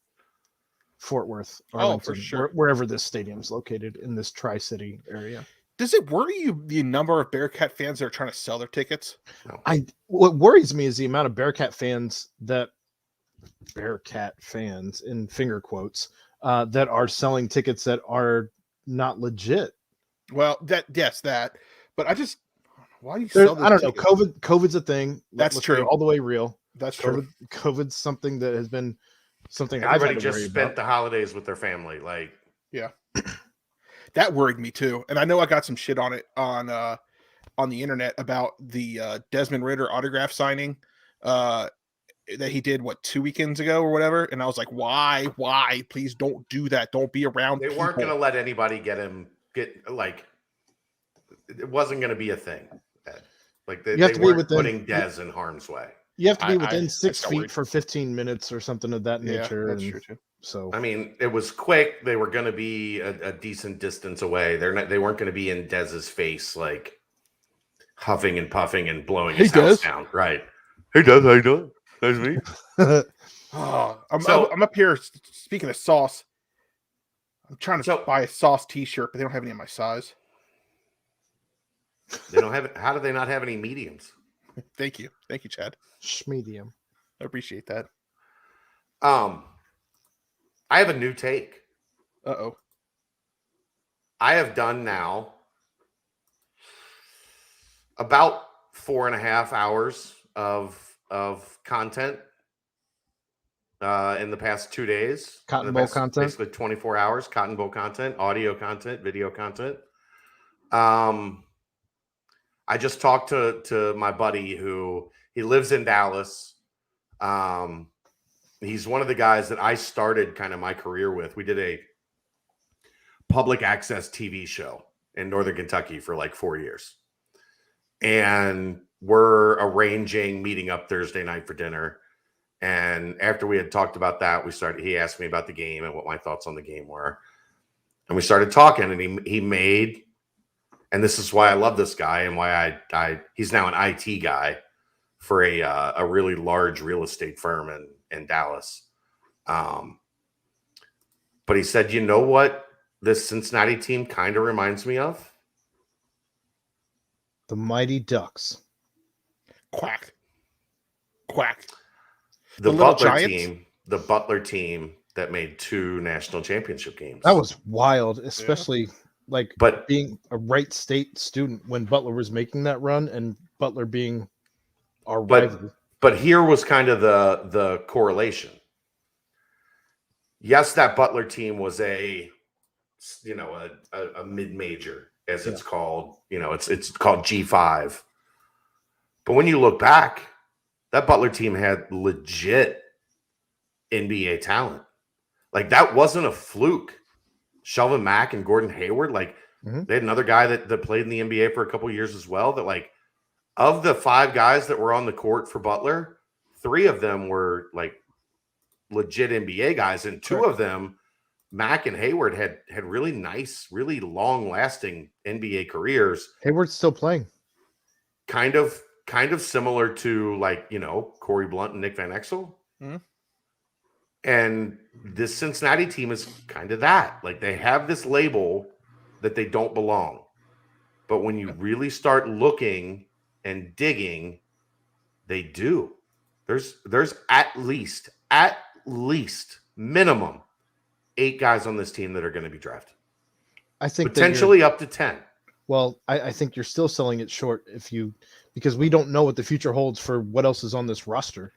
Fort Worth, Arlington, for sure. Wherever this stadium is located in this Tri-City area. Does it worry you the number of Bearcat fans that are trying to sell their tickets? No. What worries me is the amount of Bearcat fans in finger quotes that are selling tickets that are not legit. Well, that. But I just why do you sell those I don't tickets? know. COVID's a thing. That's true. All the way real. That's true. COVID's something that has been something Everybody I've had to just worry spent about. the holidays with their family. Like, Yeah. That worried me too. And I know I got some shit on it on the internet about the Desmond Ridder autograph signing that he did 2 weekends ago or whatever. And I was like, why? Please don't do that. Don't be around. they weren't going to let anybody get like, it wasn't going to be a thing. Ed. Like they weren't putting Dez in harm's way. You have to be within 6 feet worried. for 15 minutes or something of that nature. That's true too. So I mean, it was quick. They were going to be a decent distance away. They weren't going to be in Dez's face, like huffing and puffing and blowing his house down. Right. Hey, Dez, how you doing? Nice to meet you. I'm up here. Speaking of sauce, I'm trying to buy a sauce T-shirt, but they don't have any in my size. They don't have it. How do they not have any mediums? Thank you, Chad. Medium. I appreciate that. I have a new take. Uh-oh. I have done now about 4.5 hours of content in the past 2 days. Cotton Bowl content? Basically 24 hours, Cotton Bowl content, audio content, video content. I just talked to my buddy who he lives in Dallas. He's one of the guys that I started kind of my career with. We did a public access TV show in Northern Kentucky for like 4 years. And we're arranging meeting up Thursday night for dinner. And after we had talked about that, he asked me about the game and what my thoughts on the game were. And we started talking, and he made, and this is why I love this guy and why he's now an IT guy for a really large real estate firm in Dallas. But he said, you know what this Cincinnati team kind of reminds me of? The Mighty Ducks. Quack. Quack. The little Butler Giants? team. The Butler team that made 2 national championship games. That was wild, especially but being a Wright State student when Butler was making that run and Butler being our rival. But here was kind of the correlation. Yes, that Butler team was a mid-major, as it's called. It's called G5. But when you look back, that Butler team had legit NBA talent. Like, that wasn't a fluke. Shelvin Mack and Gordon Hayward, they had another guy that played in the NBA for a couple of years as well. That, of the 5 guys that were on the court for Butler, 3 of them were legit NBA guys, and 2 of them, Mack and Hayward, had really nice, really long-lasting NBA careers. Hayward's still playing. Kind of similar to Corey Blunt and Nick Van Exel. Mm-hmm. And this Cincinnati team is kind of that. They have this label that they don't belong. But when you really start looking and digging, they do. There's at least minimum 8 guys on this team that are going to be drafted. I think potentially up to 10. Well, I think you're still selling it short because we don't know what the future holds for what else is on this roster.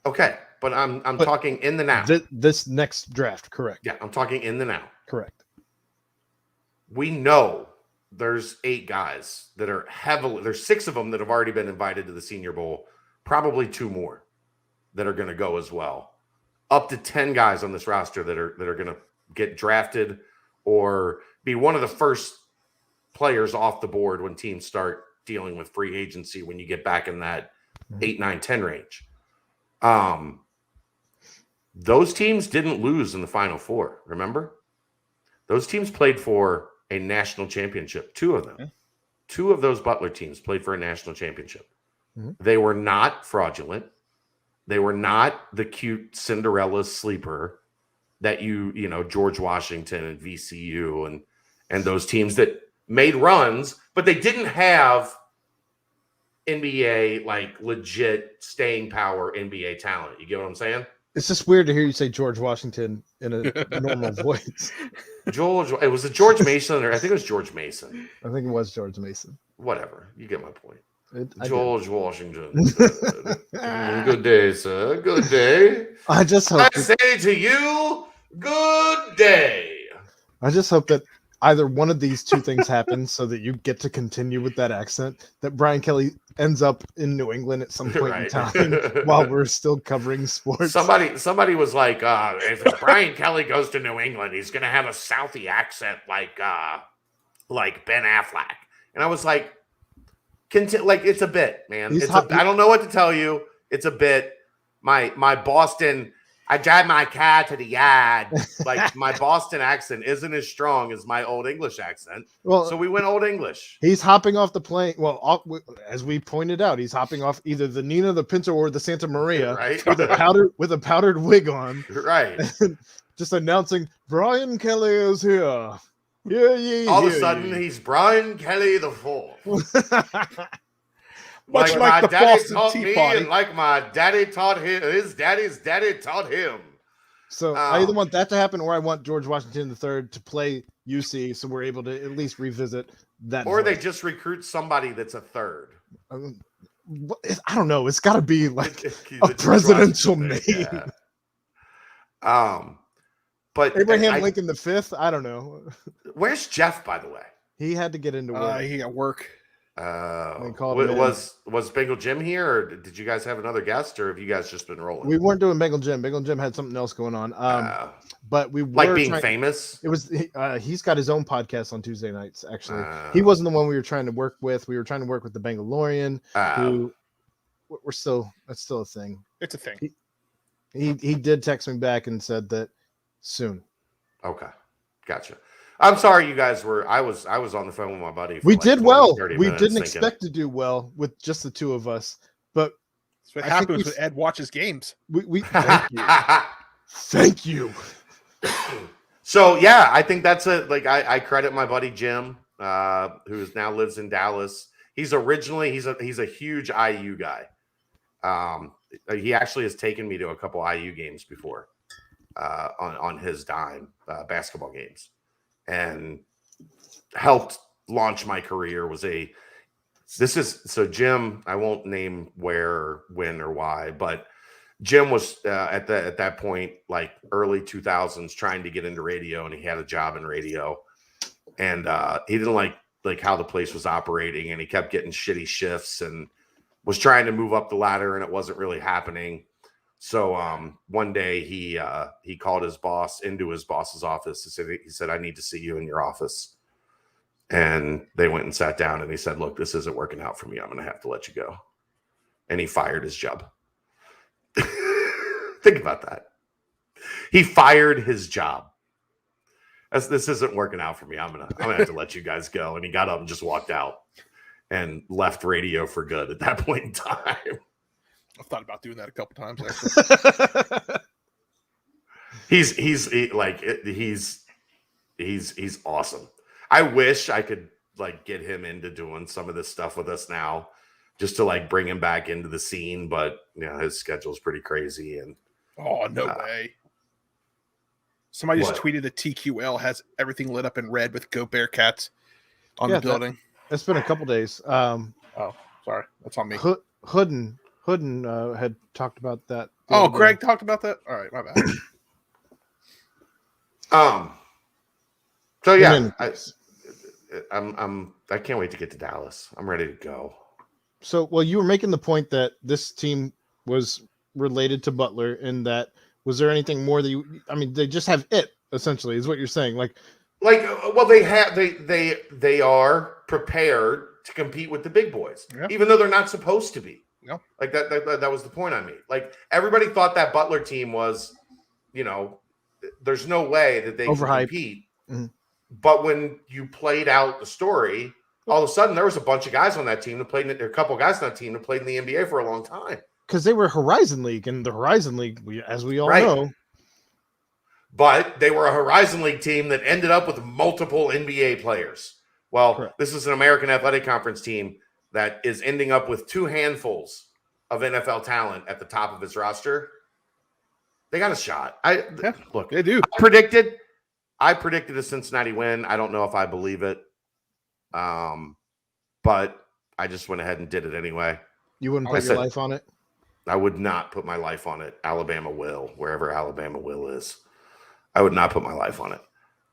Okay, but I'm talking in the now. This next draft, correct? Yeah, I'm talking in the now. Correct. We know there's 8 guys that are there's 6 of them that have already been invited to the Senior Bowl, probably 2 more that are going to go as well. Up to 10 guys on this roster that are going to get drafted or be one of the first players off the board when teams start dealing with free agency when you get back in that 8, 9, 10 range. Those teams didn't lose in the Final Four, remember? Those teams played for a national championship, 2 of them. Okay. 2 of those Butler teams played for a national championship. Mm-hmm. They were not fraudulent. They were not the cute Cinderella sleeper that George Washington and VCU and those teams that made runs, but they didn't have NBA, legit staying power NBA talent. You get what I'm saying? It's just weird to hear you say George Washington in a normal voice. It was a George Mason, or I think it was George Mason. I think it was George Mason. Whatever. You get my point. George Washington. Good day, sir. Good day. I say to you, good day. I just hope that either one of these 2 things happens so that you get to continue with that accent, that Brian Kelly ends up in New England at some point in time while we're still covering sports. Somebody was like, if Brian Kelly goes to New England, he's going to have a Southie accent like Ben Affleck. And I was like, it's a bit, man. I don't know what to tell you. It's a bit. My Boston, I drive my car to the yard. My Boston accent isn't as strong as my Old English accent. Well, so we went Old English. He's hopping off the plane. Well, as we pointed out, he's hopping off either the Nina, the Pinto, or the Santa Maria, right? with a powdered wig on, right? Just announcing Brian Kelly is here. Yeah. All of a sudden, he's Brian Kelly the Fourth. Much like the Boston Tea Party. And like my daddy taught him, his daddy's daddy taught him. So I either want that to happen, or I want George Washington III to play UC, so we're able to at least revisit that. Or they just recruit somebody that's a third. I don't know. It's got to be like a presidential name. Yeah. But Abraham Lincoln V. I don't know. Where's Jeff, by the way? He had to get into work. He got work. Was Bengal Jim here, or did you guys have another guest, or have you guys just been rolling? We weren't doing Bengal Jim. Bengal Jim had something else going on. But we were being famous. It was he's got his own podcast on Tuesday nights. Actually, he wasn't the one we were trying to work with. We were trying to work with the Bengalorian, who that's still a thing. It's a thing. He did text me back and said that soon. Okay, gotcha. I'm sorry, you guys were. I was on the phone with my buddy. For We like did 20, well. 30 We minutes didn't thinking, expect to do well with just the two of us, but That's what I think happens we- when Ed watches games. we thank you. Thank you. So yeah, I think that's I credit my buddy Jim, who now lives in Dallas. He's a huge IU guy. He actually has taken me to a couple IU games before, on his dime, basketball games, and helped launch my career. Jim, I won't name where, when, or why, but Jim was at that point, like early 2000s, trying to get into radio, and he had a job in radio, and he didn't like how the place was operating, and he kept getting shitty shifts and was trying to move up the ladder, and it wasn't really happening. So one day he called his boss into his boss's office. He said, "I need to see you in your office." And they went and sat down, and he said, "Look, this isn't working out for me. I'm going to have to let you go." And he fired his job. Think about that. He fired his job. This isn't working out for me. I'm gonna have to let you guys go. And he got up and just walked out and left radio for good at that point in time. I've thought about doing that a couple times. Actually. He's awesome. I wish I could get him into doing some of this stuff with us now, just to bring him back into the scene. But his schedule is pretty crazy. And Oh, no way. Somebody just tweeted that TQL has everything lit up in red with Go Bearcats on the building. It's been a couple days. Oh, sorry. That's on me. Hooden had talked about that. Oh, Greg talked about that? All right, my bad. So yeah, I can't wait to get to Dallas. I'm ready to go. So, well, you were making the point that this team was related to Butler, and that was there anything more that they just have it, essentially, is what you're saying. Well, they are prepared to compete with the big boys, even though they're not supposed to be. No. That was the point I made. Everybody thought that Butler team was, there's no way that they can compete. Mm-hmm. But when you played out the story, all of a sudden there was a bunch of guys on that team that played. There were a couple of guys on that team that played in the NBA for a long time. Because they were Horizon League, and the Horizon League, as we all know. But they were a Horizon League team that ended up with multiple NBA players. Well, Correct. This is an American Athletic Conference team that is ending up with two handfuls of NFL talent at the top of its roster. They got a shot. Look, they do. I predicted a Cincinnati win. I don't know if I believe it. But I just went ahead and did it anyway. You wouldn't put your life on it? I would not put my life on it. Alabama will, wherever Alabama will is. I would not put my life on it.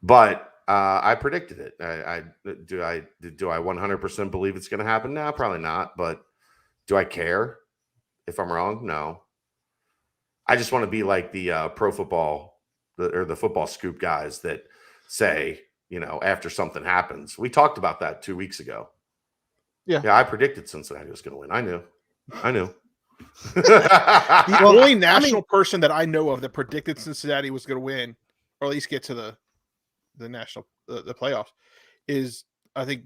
But I predicted it. Do I 100% believe it's going to happen? No, probably not. But do I care if I'm wrong? No. I just want to be like the pro football or the football scoop guys that say, after something happens. We talked about that 2 weeks ago. Yeah, I predicted Cincinnati was going to win. I knew. The only national person that I know of that predicted Cincinnati was going to win, or at least get to the national the playoffs, is I think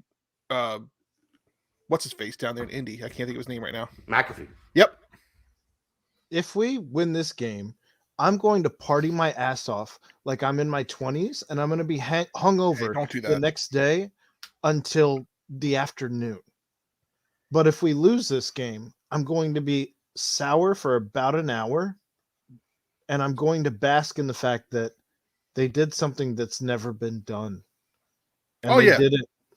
what's his face down there in Indy? I can't think of his name right now. McAfee. Yep. If we win this game, I'm going to party my ass off like I'm in my 20s, and I'm going to be hungover don't do that. the next day until the afternoon. But if we lose this game, I'm going to be sour for about an hour, and I'm going to bask in the fact that they did something that's never been done. And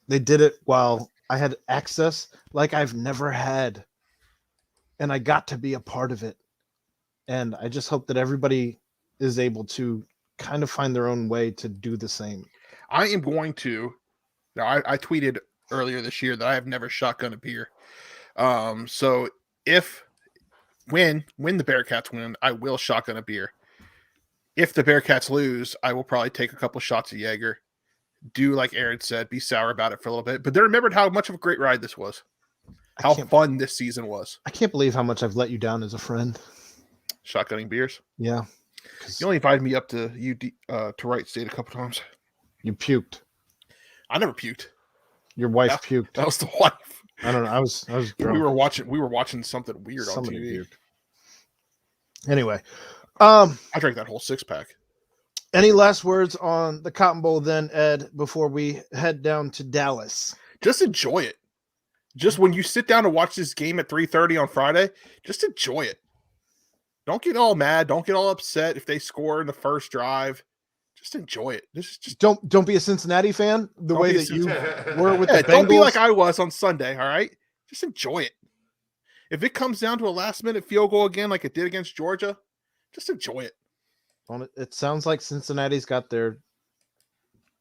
they did it while I had access like I've never had, and I got to be a part of it. And I just hope that everybody is able to kind of find their own way to do the same. I am going to. Now, I tweeted earlier this year that I have never shotgun a beer. So when the Bearcats win, I will shotgun a beer. If the Bearcats lose, I will probably take a couple shots of Jaeger. Do like Aaron said, be sour about it for a little bit. But then remembered how much of a great ride this was. How fun this season was. I can't believe how much I've let you down as a friend. shotgunning beers. Yeah. You only invited me up to to Wright State a couple times. You puked. I never puked. Your wife puked. That was the wife. I don't know. I was drunk. We were watching something weird Somebody on TV. puked. Anyway, I drank that whole 6-pack. any last words on the Cotton Bowl then, Ed, before we head down to Dallas? Just enjoy it. Just when you sit down to watch this game at 3:30 on Friday, just enjoy it. Don't get all mad. Don't get all upset if they score in the first drive. Just enjoy it. Just Don't be a Cincinnati fan the way that you were with the Bengals. Don't be like I was on Sunday, all right? Just enjoy it. If it comes down to a last-minute field goal again like it did against Georgia, just enjoy it. It sounds like Cincinnati's got their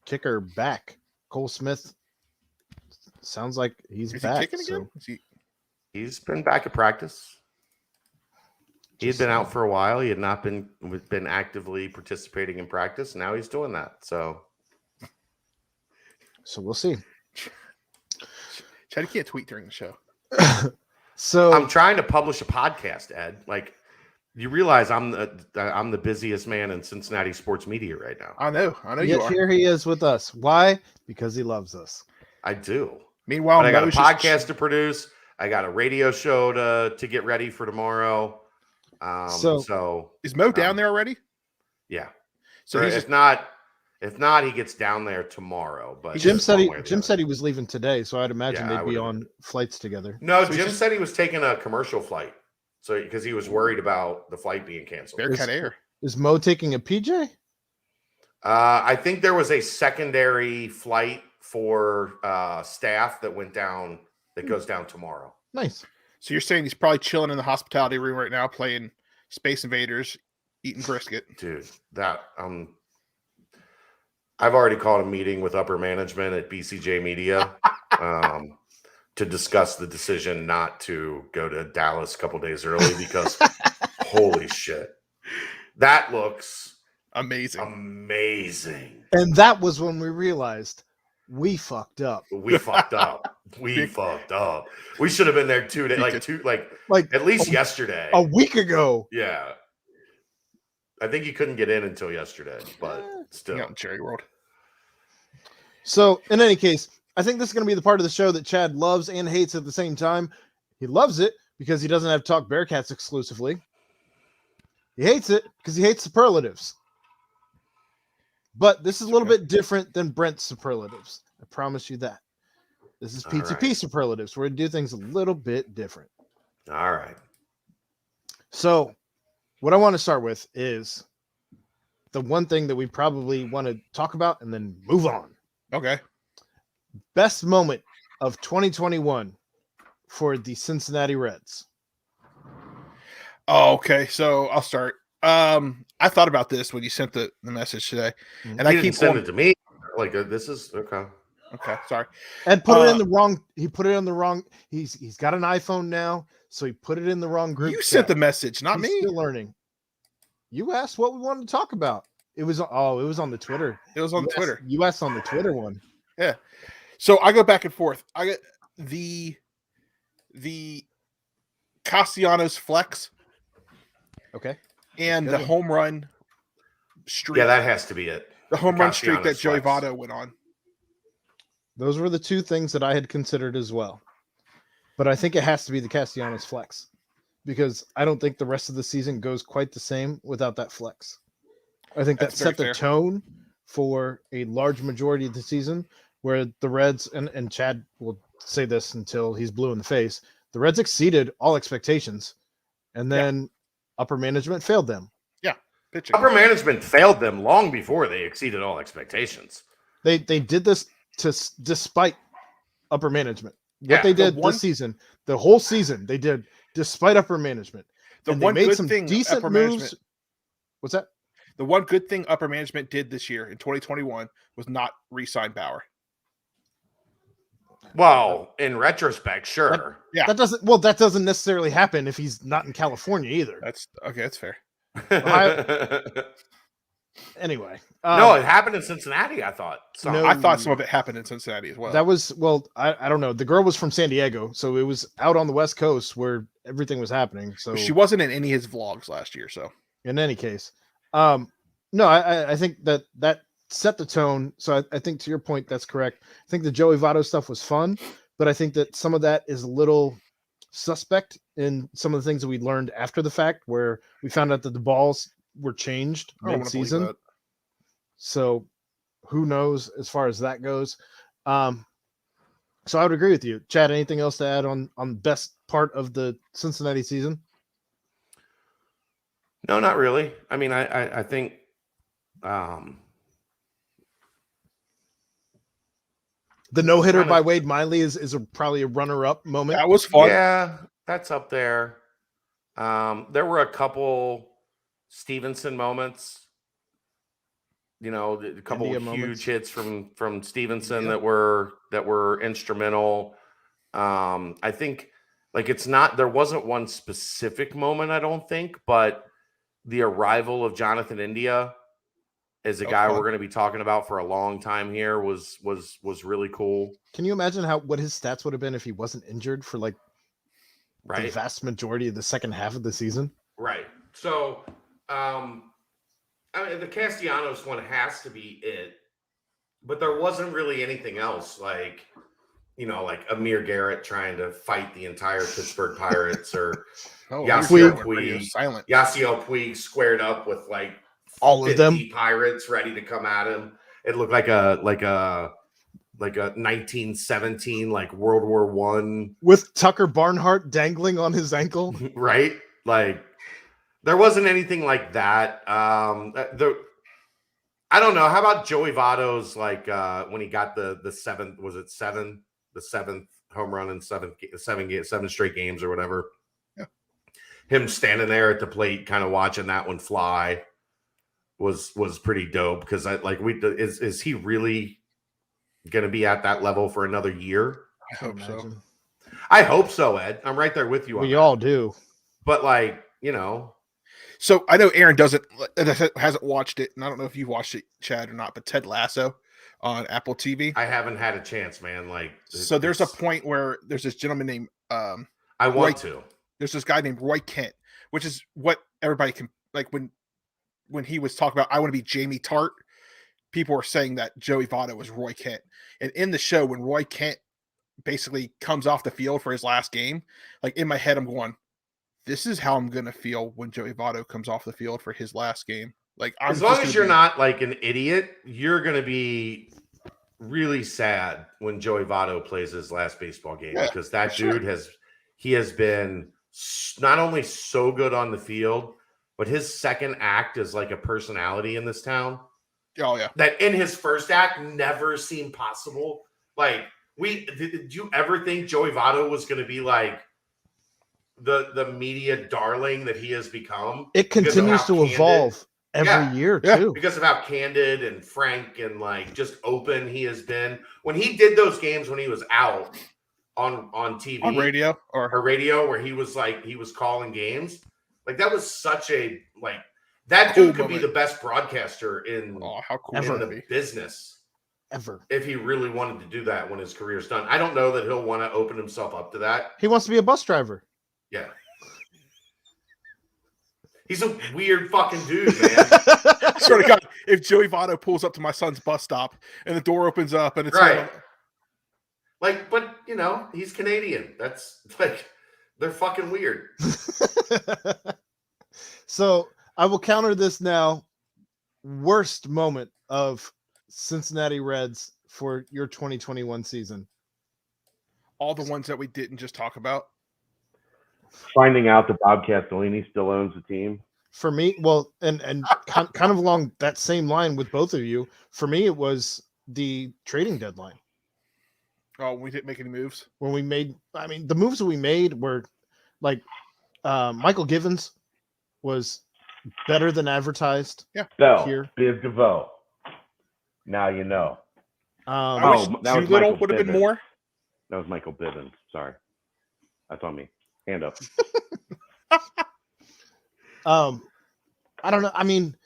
kicker back. Cole Smith sounds like he's Is back. he kicking again? He's been back at practice. He had been out for a while. He had not been actively participating in practice. Now he's doing that. So we'll see. Chad, you can't tweet during the show. So I'm trying to publish a podcast, Ed. Like, you realize I'm the busiest man in Cincinnati sports media right now. I know you yet are. here he is with us. Why? Because he loves us. I do. Meanwhile, But I got a Mo's podcast to produce. I got a radio show to get ready for tomorrow. So is Mo down there already? yeah. So Or he's if not, he gets down there tomorrow. But Jim just said one way or the Jim other. said he was leaving today, so I'd imagine Yeah, I they'd be would've- on flights together. No, So he's Jim just- said he was taking a commercial flight. So because he was worried about the flight being canceled. Bearcat Air. Is Mo taking a PJ? I think there was a secondary flight for staff that went down that goes down tomorrow. Nice. So you're saying he's probably chilling in the hospitality room right now, playing Space Invaders, eating brisket. Dude, that I've already called a meeting with upper management at BCJ Media to discuss the decision not to go to Dallas a couple days early because holy shit. That looks amazing. And that was when we realized we fucked up. We fucked up. We fucked up. We should have been there 2 days, Like at least yesterday. a week ago. Yeah. I think you couldn't get in until yesterday, but still. Yeah, Cherry World. So, in any case, I think this is going to be the part of the show that Chad loves and hates at the same time. He loves it because he doesn't have to talk Bearcats exclusively. He hates it because he hates superlatives. But this is a little bit different than Brent's superlatives. I promise you that. This is PTP right. superlatives. We're going to do things a little bit different. All right. So, what I want to start with is the one thing that we probably want to talk about and then move on. Okay. Best moment of 2021 for the Cincinnati Reds. Oh, okay. So I'll start. I thought about this when you sent the message today, and I keep send it to me. Like this is okay. Okay, sorry. Ed put it in the wrong. He put it in the wrong. He's got an iPhone now, so he put it in the wrong group. You sent the message, not He's me. Still learning. You asked what we wanted to talk about. It was on the Twitter. It was on Twitter. You asked on the Twitter one. Yeah. So I go back and forth. I get the Castellanos flex Okay. and Good the one. home run streak. Yeah, that has to be it. the home run streak that Castellanos Joey flex. Votto went on. Those were the two things that I had considered as well. But I think it has to be the Castellanos flex because I don't think the rest of the season goes quite the same without that flex. I think that That's very set the fair. tone for a large majority of the season where the Reds, and Chad will say this until he's blue in the face, the Reds exceeded all expectations, and then upper management failed them. Pitching. Upper management failed them long before they exceeded all expectations. They did this despite upper management. What Yeah, they the did one- this season, the whole season, they did despite upper management. The And they one made good some thing decent upper moves. management- What's that? The one good thing upper management did this year in 2021 was not re-sign Bauer. Well, in retrospect, sure. Yeah. That doesn't necessarily happen if he's not in California either. That's okay. That's fair. Anyway, No, it happened in Cincinnati, I thought. So, No. I thought some of it happened in Cincinnati as well. that was I don't know. The girl was from San Diego, so it was out on the West Coast where everything was happening. So She wasn't in any of his vlogs last year. So in any case, no, I think that set the tone. So I think to your point, that's correct. I think the Joey Votto stuff was fun, but I think that some of that is a little suspect in some of the things that we learned after the fact, where we found out that the balls were changed I don't wanna believe mid-season. that. So who knows as far as that goes. So I would agree with you. Chad, anything else to add on best part of the Cincinnati season? No, not really. I mean, I think The no-hitter by Wade Miley is probably a runner-up moment. That was fun. yeah, that's up there. There were a couple Stevenson moments. You know, a couple India of moments. huge hits from Stevenson that were instrumental. I think like there wasn't one specific moment, I don't think, but the arrival of Jonathan India as a That was guy fun. we're going to be talking about for a long time here was really cool. Can you imagine what his stats would have been if he wasn't injured for like the Right. vast majority of the second half of the season? Right. So, I mean, the Castellanos one has to be it, but there wasn't really anything else like, you know, like Amir Garrett trying to fight the entire Pittsburgh Pirates or Yasiel Puig squared up with like All of 50 them. Pirates ready to come at him. It looked like a 1917 like World War I With Tucker Barnhart dangling on his ankle. right? Like there wasn't anything like that. I don't know. How about Joey Votto's like when he got the seventh, was it seven? The seventh home run in seven straight games or whatever. Yeah. Him standing there at the plate, kind of watching that one fly was pretty dope because is he really going to be at that level for another year? I hope so. I hope so, Ed. I'm right there with you on We that. all do. But like, you know, So I know Aaron hasn't watched it, and I don't know if you've watched it, Chad, or not. But Ted Lasso on Apple TV. I haven't had a chance, man. Like, So there's a point where there's this gentleman named I want to. There's this guy named Roy Kent, which is what everybody can like when he was talking about I want to be Jamie Tart. People were saying that Joey Votto was Roy Kent, and in the show when Roy Kent basically comes off the field for his last game, like in my head I'm going, this is how I'm gonna feel when Joey Votto comes off the field for his last game. Like, as long as you're not like an idiot, you're gonna be really sad when Joey Votto plays his last baseball game because that dude has been not only so good on the field, but his second act is like a personality in this town. Oh yeah, that in his first act never seemed possible. Like, did you ever think Joey Votto was going to be like the media darling that he has become? It continues to evolve every year too, because of how candid and frank and like just open he has been. When he did those games when he was out on TV, on radio or radio, where he was calling games, like that was such a like. That dude could be the best broadcaster in the business ever if he really wanted to do that when his career's done. I don't know that he'll want to open himself up to that. He wants to be a bus driver. Yeah. He's a weird fucking dude, man. I swear to God, if Joey Votto pulls up to my son's bus stop and the door opens up and it's right. Like, but you know, he's Canadian. That's like, they're fucking weird. So I will counter this now. Worst moment of Cincinnati Reds for your 2021 season. All the ones that we didn't just talk about. Finding out that Bob Castellini still owns the team. For me, well, and kind of along that same line with both of you, for me, it was the trading deadline. Oh, we didn't make any moves. When we made, I mean, the moves that we made were like Michael Givens was better than advertised. Yeah. So, here. Biz DeVoe. Now you know. I wish Doolittle would have been more. That was Michael Bivens. Sorry. That's on me. Hand up. I don't know. I mean,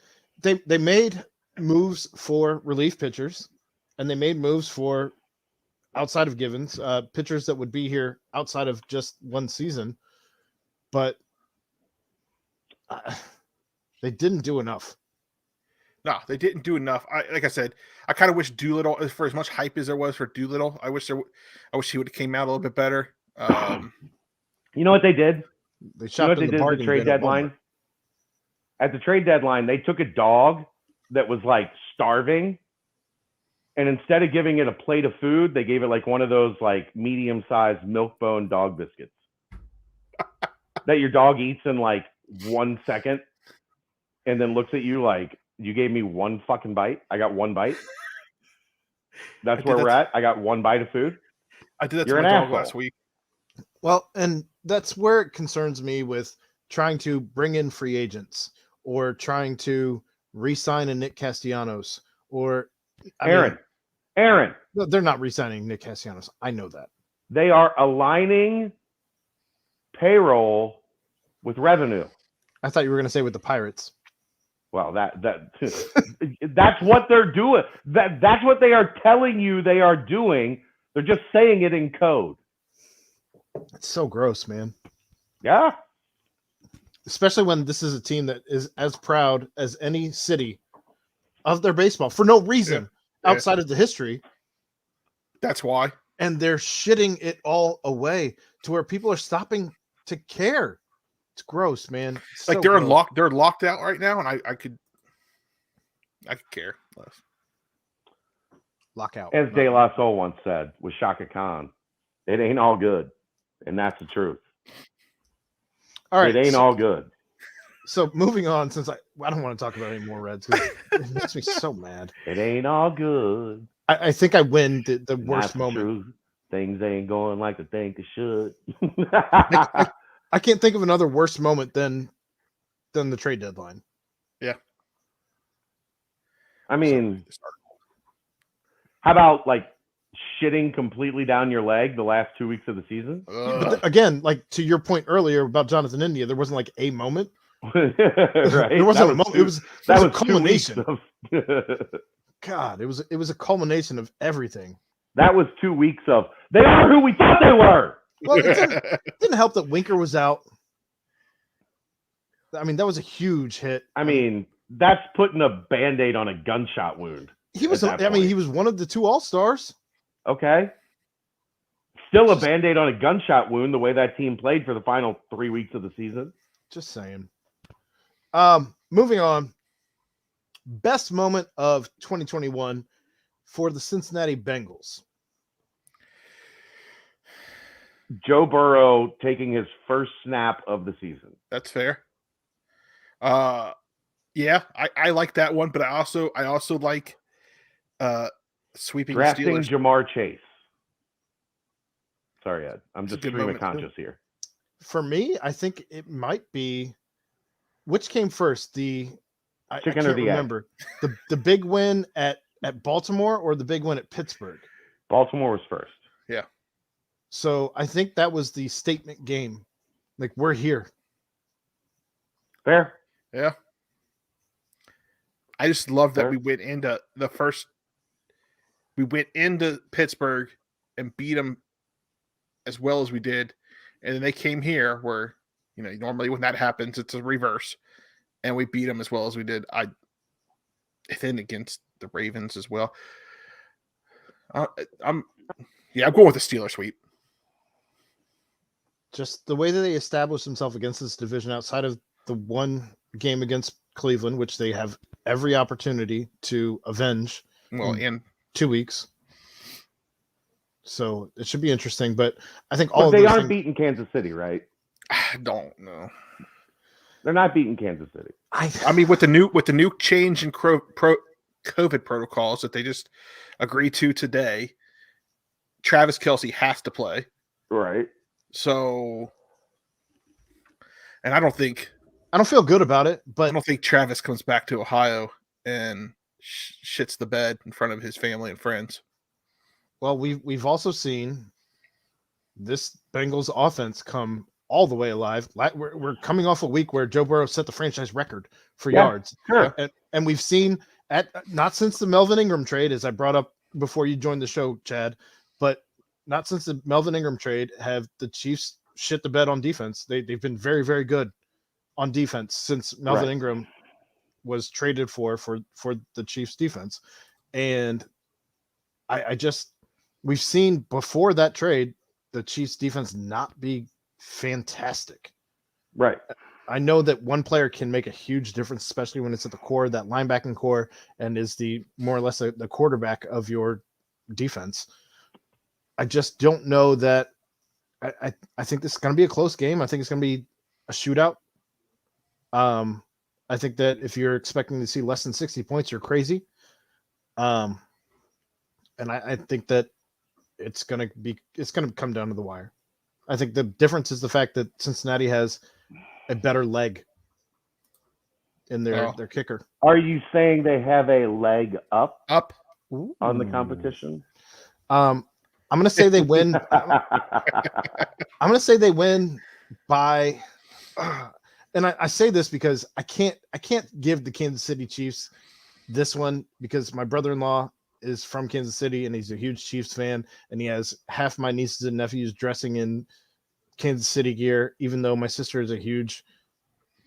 they made moves for relief pitchers, and they made moves for outside of Givens, pitchers that would be here outside of just one season. but they didn't do enough. No, they didn't do enough. Like I said, I kind of wish Doolittle, for as much hype as there was for Doolittle, I wish he would have came out a little bit better. You know what they did? They You know shopped what they in the did at the bargain trade bin at deadline? Walmart. At the trade deadline, they took a dog that was like starving, and instead of giving it a plate of food, they gave it like one of those like medium-sized milk bone dog biscuits that your dog eats in like 1 second and then looks at you like, you gave me one fucking bite. I got one bite. That's where we're at. I got one bite of food. I did that You're to my an dog asshole. last week. Well, and that's where it concerns me with trying to bring in free agents or trying to re-sign a Nick Castellanos or Aaron, no, they're not re-signing Nick Castellanos. I know that. they are aligning payroll with revenue. I thought you were going to say with the Pirates. Well, that's what they're doing. That's what they are telling you they are doing. They're just saying it in code. It's so gross, man. Yeah. Especially when this is a team that is as proud as any city of their baseball for no reason outside of the history. That's why. And they're shitting it all away to where people are stopping to care. It's gross, man. It's Like so they're gross. they're locked out right now, and I could care less. Lockout. As De La Soul once said with Shaka Khan, it ain't all good. And that's the truth. All right. It ain't all good. So moving on, since I don't want to talk about any more Reds because it makes me so mad. It ain't all good. I think I win the And worst that's the moment. truth. Things ain't going like they think it should. I can't think of another worse moment than the trade deadline. I mean, how about like shitting completely down your leg the last 2 weeks of the season? But again, like to your point earlier about Jonathan India, there wasn't like a moment. Right? There wasn't a moment. It was a 2 weeks culmination. of God, it was a culmination of everything. that was 2 weeks of they are who we thought they were. Well, it didn't help that Winker was out. I mean, that was a huge hit. I mean, that's putting a Band-Aid on a gunshot wound. He was. at that I mean, point. he was one of the two All-Stars. Okay. Still a Band-Aid on a gunshot wound the way that team played for the final 3 weeks of the season. Just saying. Moving on. Best moment of 2021 for the Cincinnati Bengals. Joe Burrow taking his first snap of the season. That's fair. Yeah, I like that one, but I also like sweeping the Drafting Steelers. Jamar Chase. Sorry, Ed. I'm It's a just good stream of moment, too. conscious here. For me, I think it might be which came first, I Chicken or can't the egg? remember. The big win at Baltimore or the big win at Pittsburgh. Baltimore was first. So I think that was the statement game. Like, we're here. Fair. Yeah. I just love that Fair. we went into Pittsburgh and beat them as well as we did. And then they came here where, normally when that happens, it's a reverse. And we beat them as well as we did. Then against the Ravens as well. I'm going with the Steelers sweep. Just the way that they established themselves against this division outside of the one game against Cleveland, which they have every opportunity to avenge Well, and 2 weeks. So it should be interesting. But I think But all of they those aren't things, beating Kansas City, right? I don't know. They're not beating Kansas City. I mean, with the new change in COVID protocols that they just agreed to today, Travis Kelce has to play. Right. So, and I don't think feel good about it, but Travis comes back to Ohio and shits the bed in front of his family and friends. well, we've also seen this Bengals offense come all the way alive. We're coming off a week where Joe Burrow set the franchise record for yards. Sure. And we've seen not since the Melvin Ingram trade, as I brought up before you joined the show, Chad, but not since the Melvin Ingram trade have the Chiefs shit the bed on defense. They've been very, very good on defense since Melvin Ingram was traded for the Chiefs defense. And we've seen before that trade, the Chiefs defense not be fantastic. Right. I know that one player can make a huge difference, especially when it's at the core, that linebacking core, and is the more or less the quarterback of your defense. I just don't know that. I think this is going to be a close game. I think it's going to be a shootout. I think that if you're expecting to see less than 60 points, you're crazy. And I think that it's going to come down to the wire. I think the difference is the fact that Cincinnati has a better leg in their kicker. Are you saying they have a leg up on the Ooh. competition? I'm going to say they win. I'm going to say they win by, and I say this because I can't give the Kansas City Chiefs this one because my brother-in-law is from Kansas City and he's a huge Chiefs fan, and he has half my nieces and nephews dressing in Kansas City gear, even though my sister is a huge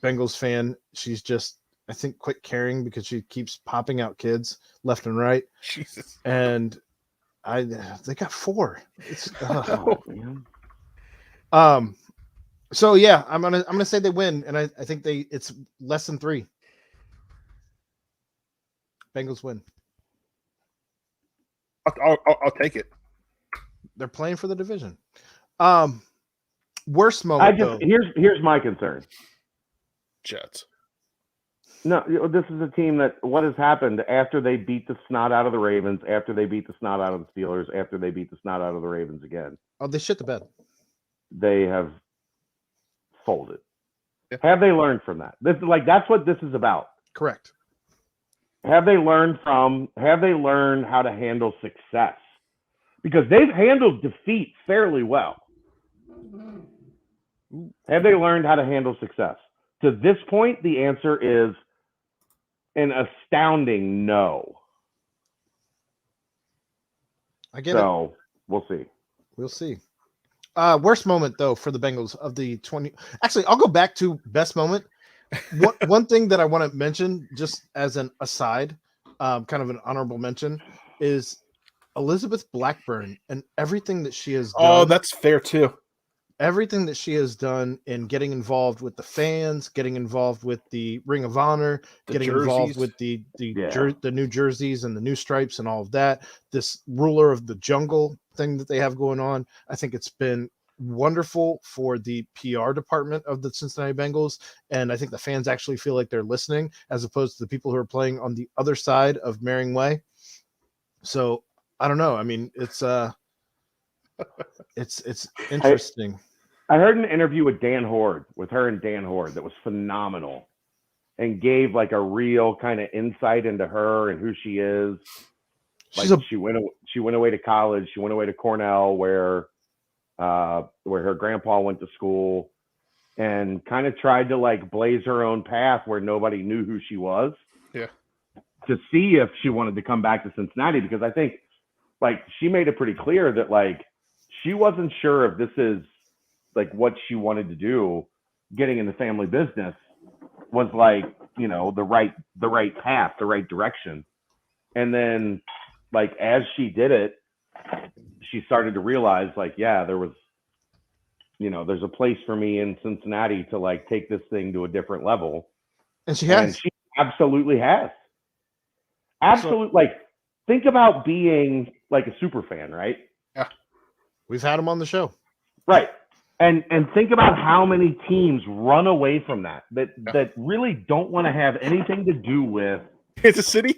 Bengals fan. She's just, I think, quit caring because she keeps popping out kids left and right. Jesus. And they got 4. It's so yeah, I'm gonna say they win, and I think it's less than 3. Bengals win. I'll take it. They're playing for the division. Worst moment. Here's my concern. Jets. No, this is a team that what has happened after they beat the snot out of the Ravens, after they beat the snot out of the Steelers, after they beat the snot out of the Ravens again. Oh, they shit the bed. They have folded. Yeah. Have they learned from that? That's what this is about. Correct. Have they learned how to handle success? Because they've handled defeat fairly well. Have they learned how to handle success? To this point, the answer is an astounding no. I get so, we'll see. We'll see. Worst moment, though, for the Bengals of the 20. Actually, I'll go back to best moment. One thing that I want to mention, just as an aside, kind of an honorable mention, is Elizabeth Blackburn and everything that she has done. Oh, that's fair, too. Everything that she has done in getting involved with the fans, getting involved with the Ring of Honor, getting involved with the new jerseys and the new stripes and all of that, this ruler of the jungle thing that they have going on. I think it's been wonderful for the PR department of the Cincinnati Bengals, and I think the fans actually feel like they're listening as opposed to the people who are playing on the other side of Merring Way. So I don't know. I mean, it's interesting. I heard an interview with her and Dan Horde that was phenomenal and gave like a real kind of insight into her and who she is. She went away to college. She went away to Cornell where her grandpa went to school, and kind of tried to like blaze her own path where nobody knew who she was. Yeah. To see if she wanted to come back to Cincinnati, because I think like she made it pretty clear that like she wasn't sure if this is like what she wanted to do. Getting in the family business was like, you know, the right path, the right direction. And then like as she did it, she started to realize like, yeah, there's a place for me in Cincinnati to like take this thing to a different level. And she has. And she absolutely has. Absolutely. Like, think about being like a super fan, right? Yeah. We've had him on the show. Right. And think about how many teams run away from that really don't want to have anything to do with Kansas City.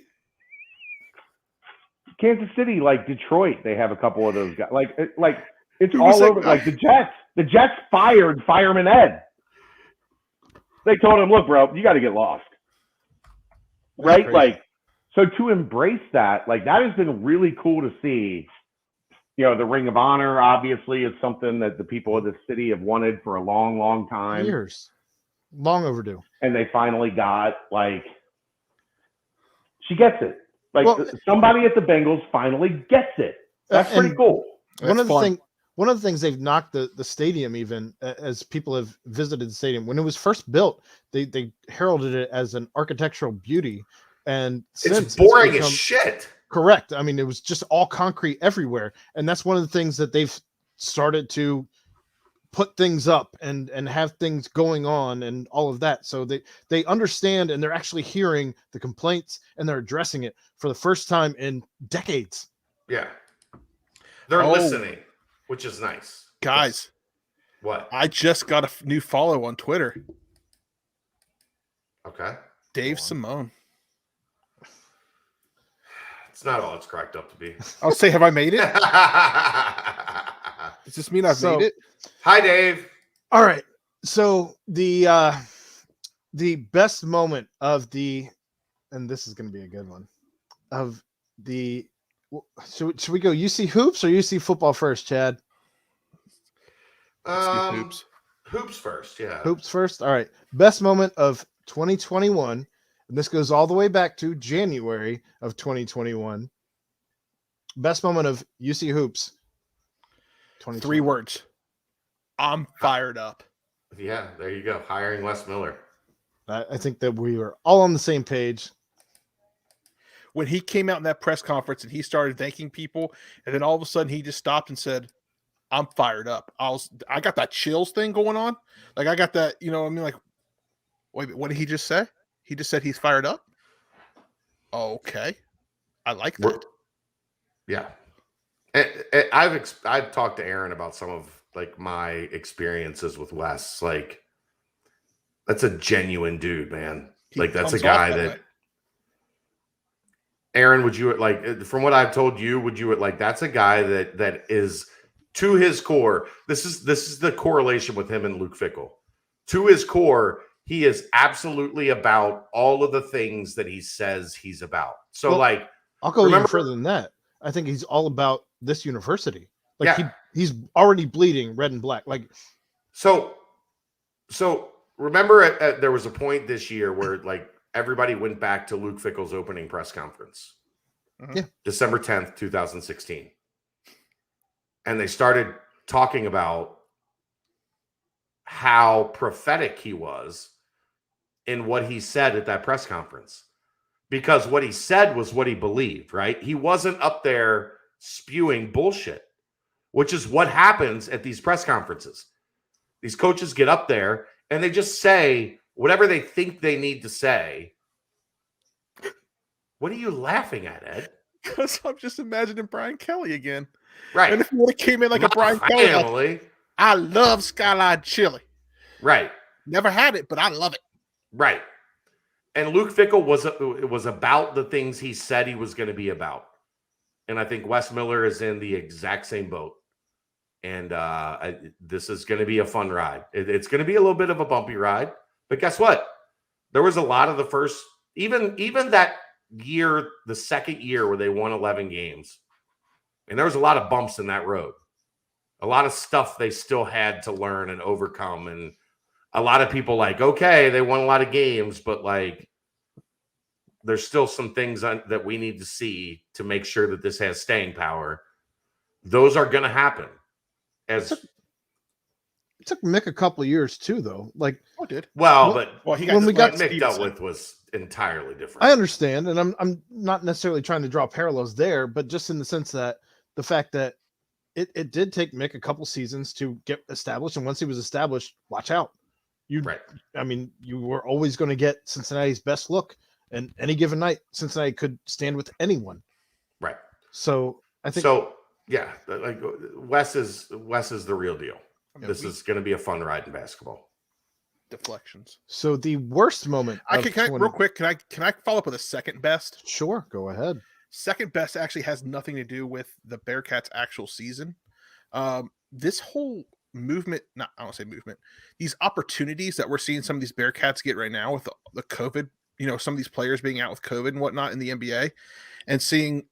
Like Detroit, they have a couple of those guys. Like it's all over. Like the Jets fired Fireman Ed. They told him, "Look, bro, you got to get lost." Right? Like, so to embrace that, like that has been really cool to see. You know, the Ring of Honor obviously is something that the people of the city have wanted for a long, long time. Years. Long overdue. And they finally got like, she gets it. Like somebody at the Bengals finally gets it. That's pretty cool. One of one of the things they've knocked the stadium, even as people have visited the stadium, when it was first built, they heralded it as an architectural beauty. And It's boring as become, shit. correct. I mean, it was just all concrete everywhere. And that's one of the things that they've started to put things up and have things going on and all of that. So they understand, and they're actually hearing the complaints and they're addressing it for the first time in decades. Yeah. They're listening, which is nice. Guys. What? I just got a new follow on Twitter. Okay. Dave Simone. It's not all it's cracked up to be. I'll say, have I made it? Does this mean I've made it? Hi, Dave. All right. So the best moment of and this is going to be a good one, of should we go UC hoops or UC football first, Chad? Hoops. Hoops first, yeah. Hoops first. All right. Best moment of 2021, and this goes all the way back to January of 2021. Best moment of UC hoops. 3 words. I'm fired up. Yeah, there you go. Hiring Wes Miller. I think that we were all on the same page. When he came out in that press conference and he started thanking people, and then all of a sudden he just stopped and said, I'm fired up. I got that chills thing going on. Like I got that, like, wait, what did he just say? He just said he's fired up? Okay. I like that. Yeah. I've talked to Aaron about some of like my experiences with Wes. Like that's a genuine dude, man. Like that's a guy that Aaron, would you like, from what I've told you, would you like, that's a guy that is to his core. This is the correlation with him and Luke Fickell. To his core, he is absolutely about all of the things that he says he's about. So I'll go even further than that. I think he's all about this university. Like he's already bleeding red and black. Like, so remember there was a point this year where like everybody went back to Luke Fickell's opening press conference. Yeah. December 10th, 2016. And they started talking about how prophetic he was in what he said at that press conference. Because what he said was what he believed, right? He wasn't up there spewing bullshit, which is what happens at these press conferences. These coaches get up there and they just say whatever they think they need to say. What are you laughing at, Ed? Because I'm just imagining Brian Kelly again. Right. And if he would have came in like a Brian Kelly, like, I love Skyline Chili. Right. Never had it, but I love it. Right. And Luke Fickell was about the things he said he was going to be about. And I think Wes Miller is in the exact same boat. And this is going to be a fun ride. It's going to be a little bit of a bumpy ride. But guess what? There was a lot of the first, even that year, the second year where they won 11 games. And there was a lot of bumps in that road. A lot of stuff they still had to learn and overcome. And a lot of people like, okay, they won a lot of games, but like there's still some things that we need to see to make sure that this has staying power. Those are going to happen. It took Mick a couple of years too, though. Like, when we got Mick dealt with was entirely different. I understand, and I'm not necessarily trying to draw parallels there, but just in the sense that the fact that it did take Mick a couple seasons to get established, and once he was established, watch out. I mean, you were always going to get Cincinnati's best look, and any given night, Cincinnati could stand with anyone. Right. So I think. So yeah, like Wes is the real deal. This is going to be a fun ride in basketball. Deflections. So the worst moment. Real quick, can I follow up with a second best? Sure, go ahead. Second best actually has nothing to do with the Bearcats' actual season. This whole movement, I don't want to say movement, these opportunities that we're seeing some of these Bearcats get right now with the COVID, some of these players being out with COVID and whatnot in the NBA, and seeing,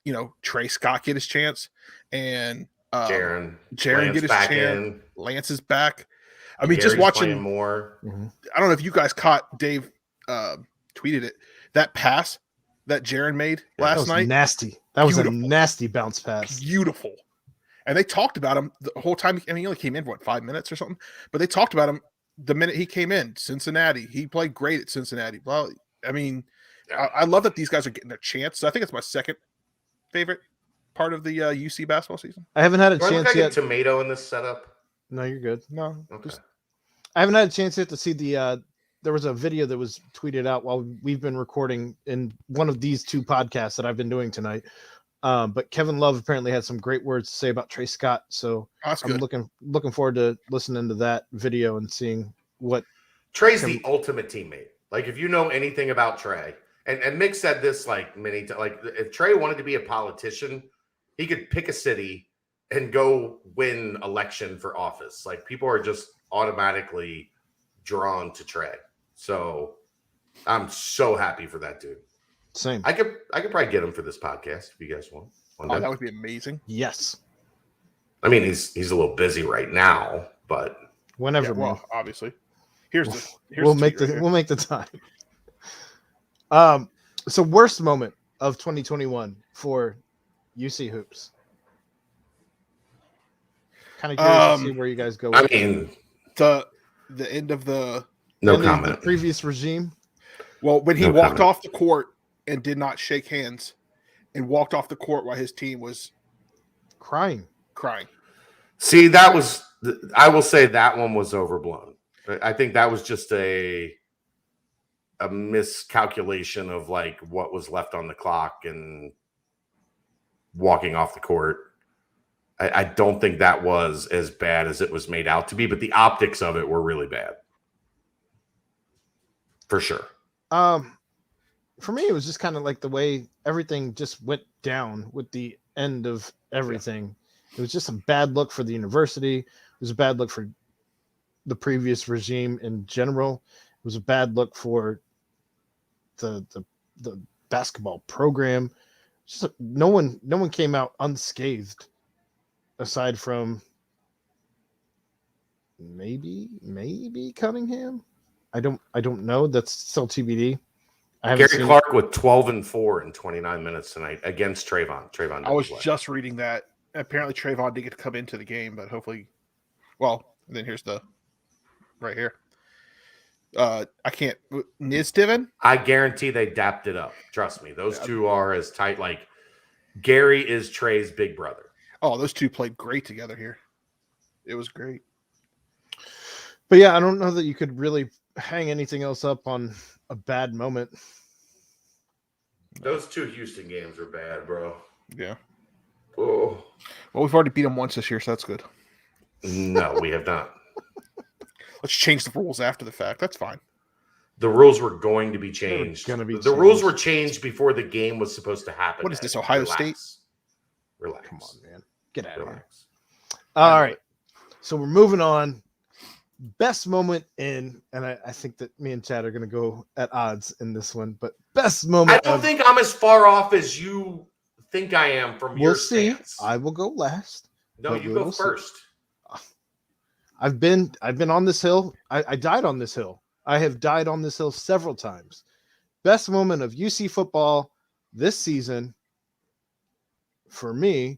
Trey Scott get his chance and Jaron get his chance. Lance is back. I mean, just watching more. Mm-hmm. I don't know if you guys caught Dave tweeted it. That pass that Jaron made last night. Nasty. That was a nasty bounce pass. Beautiful. And they talked about him the whole time. I mean, he only came in, 5 minutes or something? But they talked about him the minute he came in. Cincinnati. He played great at Cincinnati. Well, I mean, I love that these guys are getting their chance. I think it's my second favorite part of the UC basketball season. I haven't had a Do I look chance like yet. a tomato in this setup? No, you're good. No. Okay. I haven't had a chance yet to see the there was a video that was tweeted out while we've been recording in one of these two podcasts that I've been doing tonight. But Kevin Love apparently had some great words to say about Trey Scott. So That's I'm good. looking forward to listening to that video and seeing what Trey's the ultimate teammate. Like, if you know anything about Trey, and Mick said this like many times, like if Trey wanted to be a politician, he could pick a city and go win election for office. Like, people are just automatically drawn to Trey. So I'm so happy for that dude. same. I could probably get him for this podcast if you guys want. Oh, that would be amazing. Yes. I mean, he's a little busy right now, but Whenever, Yeah, man. well, obviously. Here's We'll the make tweet right here. we'll make the time. So worst moment of 2021 for UC hoops. Kind of curious to see where you guys go. I with it. mean, the end of the no End of comment. The previous regime. well, when he No walked comment. off the court and did not shake hands and walked off the court while his team was Crying. crying. See, I will say that one was overblown. I think that was just a miscalculation of like what was left on the clock and walking off the court. I don't think that was as bad as it was made out to be, but the optics of it were really bad. For sure. For me, it was just kind of like the way everything just went down with the end of everything. It was just a bad look for the university. It was a bad look for the previous regime in general. It was a bad look for the basketball program. Just no one came out unscathed, aside from maybe Cunningham. I don't know. That's still TBD. I haven't Gary seen Clark with 12-4 in 29 minutes tonight against Trayvon. I was didn't play. just reading that. Apparently, Trayvon did get to come into the game, but hopefully, well, and then here's the right here. I can't. Nizdiven? I guarantee they dapped it up. Trust me. Those two are as tight. Like, Gary is Trey's big brother. Oh, those two played great together here. It was great. But yeah, I don't know that you could really hang anything else up on a bad moment. Those two Houston games are bad, bro. Yeah. Oh. Well, we've already beat them once this year, so that's good. No, we have not. Let's change the rules after the fact. That's fine. The rules were going to be changed. gonna be The rules changed. were changed before the game was supposed to happen. What is this, Ed. Ohio Relax. State? Relax. Come on, man. Get out of here. Relax. All right. So we're moving on. Best moment in, and I think that me and Chad are going to go at odds in this one, but best I moment don't of, think I'm as far off as you think I am from we'll your see. stance. I will go last. No, but you we go will see. first. I've been on this hill. I died on this hill. I have died on this hill several times. Best moment of UC football this season for me.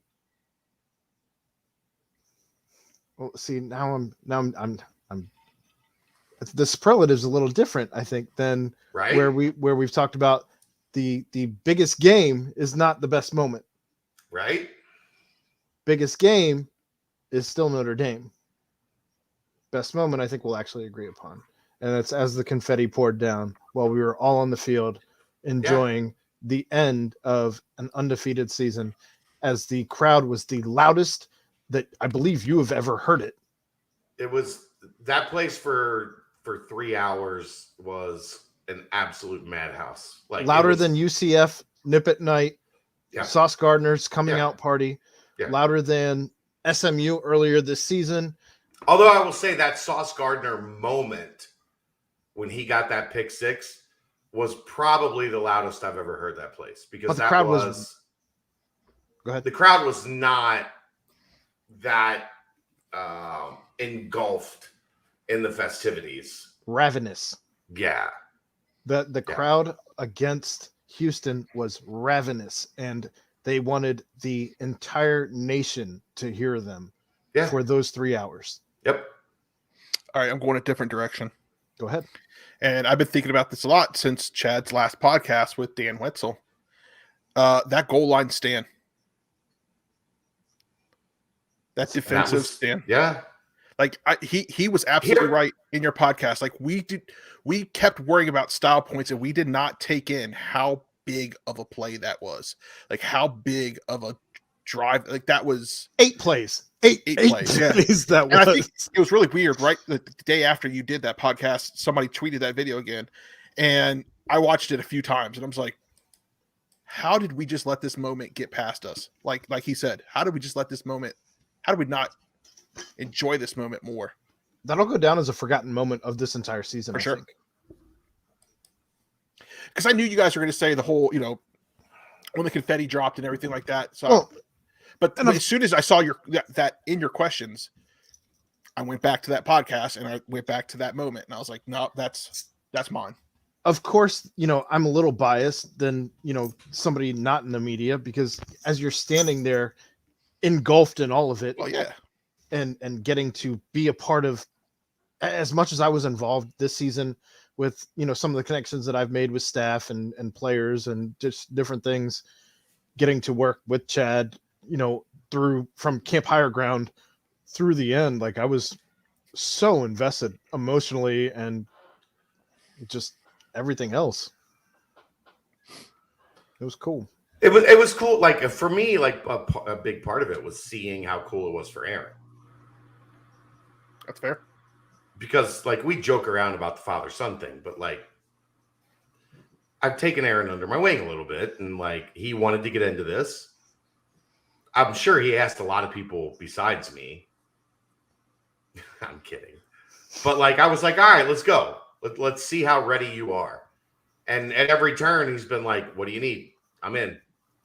Well, see, now I'm the superlative's a little different, I think, than Right? where we've talked about the biggest game is not the best moment. Right? Biggest game is still Notre Dame. Best moment, I think we'll actually agree upon. And it's as the confetti poured down while we were all on the field enjoying the end of an undefeated season, as the crowd was the loudest that I believe you have ever heard it. It was that place for 3 hours was an absolute madhouse. Like, it Louder was- than UCF Nip at Night, Yeah. Sauce Gardner's coming Yeah. out party, Yeah. louder than SMU earlier this season. Although I will say that Sauce Gardner moment when he got that pick six was probably the loudest I've ever heard that place, because But the that crowd was, was- Go ahead. the crowd was not that engulfed in the festivities. Ravenous. Yeah. The crowd against Houston was ravenous, and They wanted the entire nation to hear them Yeah. for those 3 hours. Yep. All right, I'm going a different direction. Go ahead. And I've been thinking about this a lot since Chad's last podcast with Dan Wetzel. That goal line stand. That defensive stand. Yeah. Like he was absolutely right in your podcast. Like we kept worrying about style points and we did not take in how big of a play that was. Like how big of a drive. Like that was 8 plays. Eight plays. Yeah. That and I was. think it was really weird, right? The day after you did that podcast, somebody tweeted that video again. And I watched it a few times and I was like, how did we just let this moment get past us? Like he said, how did we just let this moment, how did we not enjoy this moment more? That'll go down as a forgotten moment of this entire season. For I sure. think. Because I knew you guys were going to say the whole, when the confetti dropped and everything like that. So, Well, but as soon as I saw that in your questions, I went back to that podcast and I went back to that moment and I was like, no, that's mine. Of course, I'm a little biased than, somebody not in the media, because as you're standing there engulfed in all of it, Well, yeah. and getting to be a part of, as much as I was involved this season with, some of the connections that I've made with staff and players and just different things, getting to work with Chad, through from Camp Higher Ground through the end. Like I was so invested emotionally and just everything else. It was cool. It was cool. Like for me, like a big part of it was seeing how cool it was for Aaron. That's fair. Because like we joke around about the father-son thing, but like I've taken Aaron under my wing a little bit and like he wanted to get into this. I'm sure he asked a lot of people besides me. I'm kidding. But like I was like, all right, let's go. Let's see how ready you are. And at every turn, he's been like, what do you need? I'm in.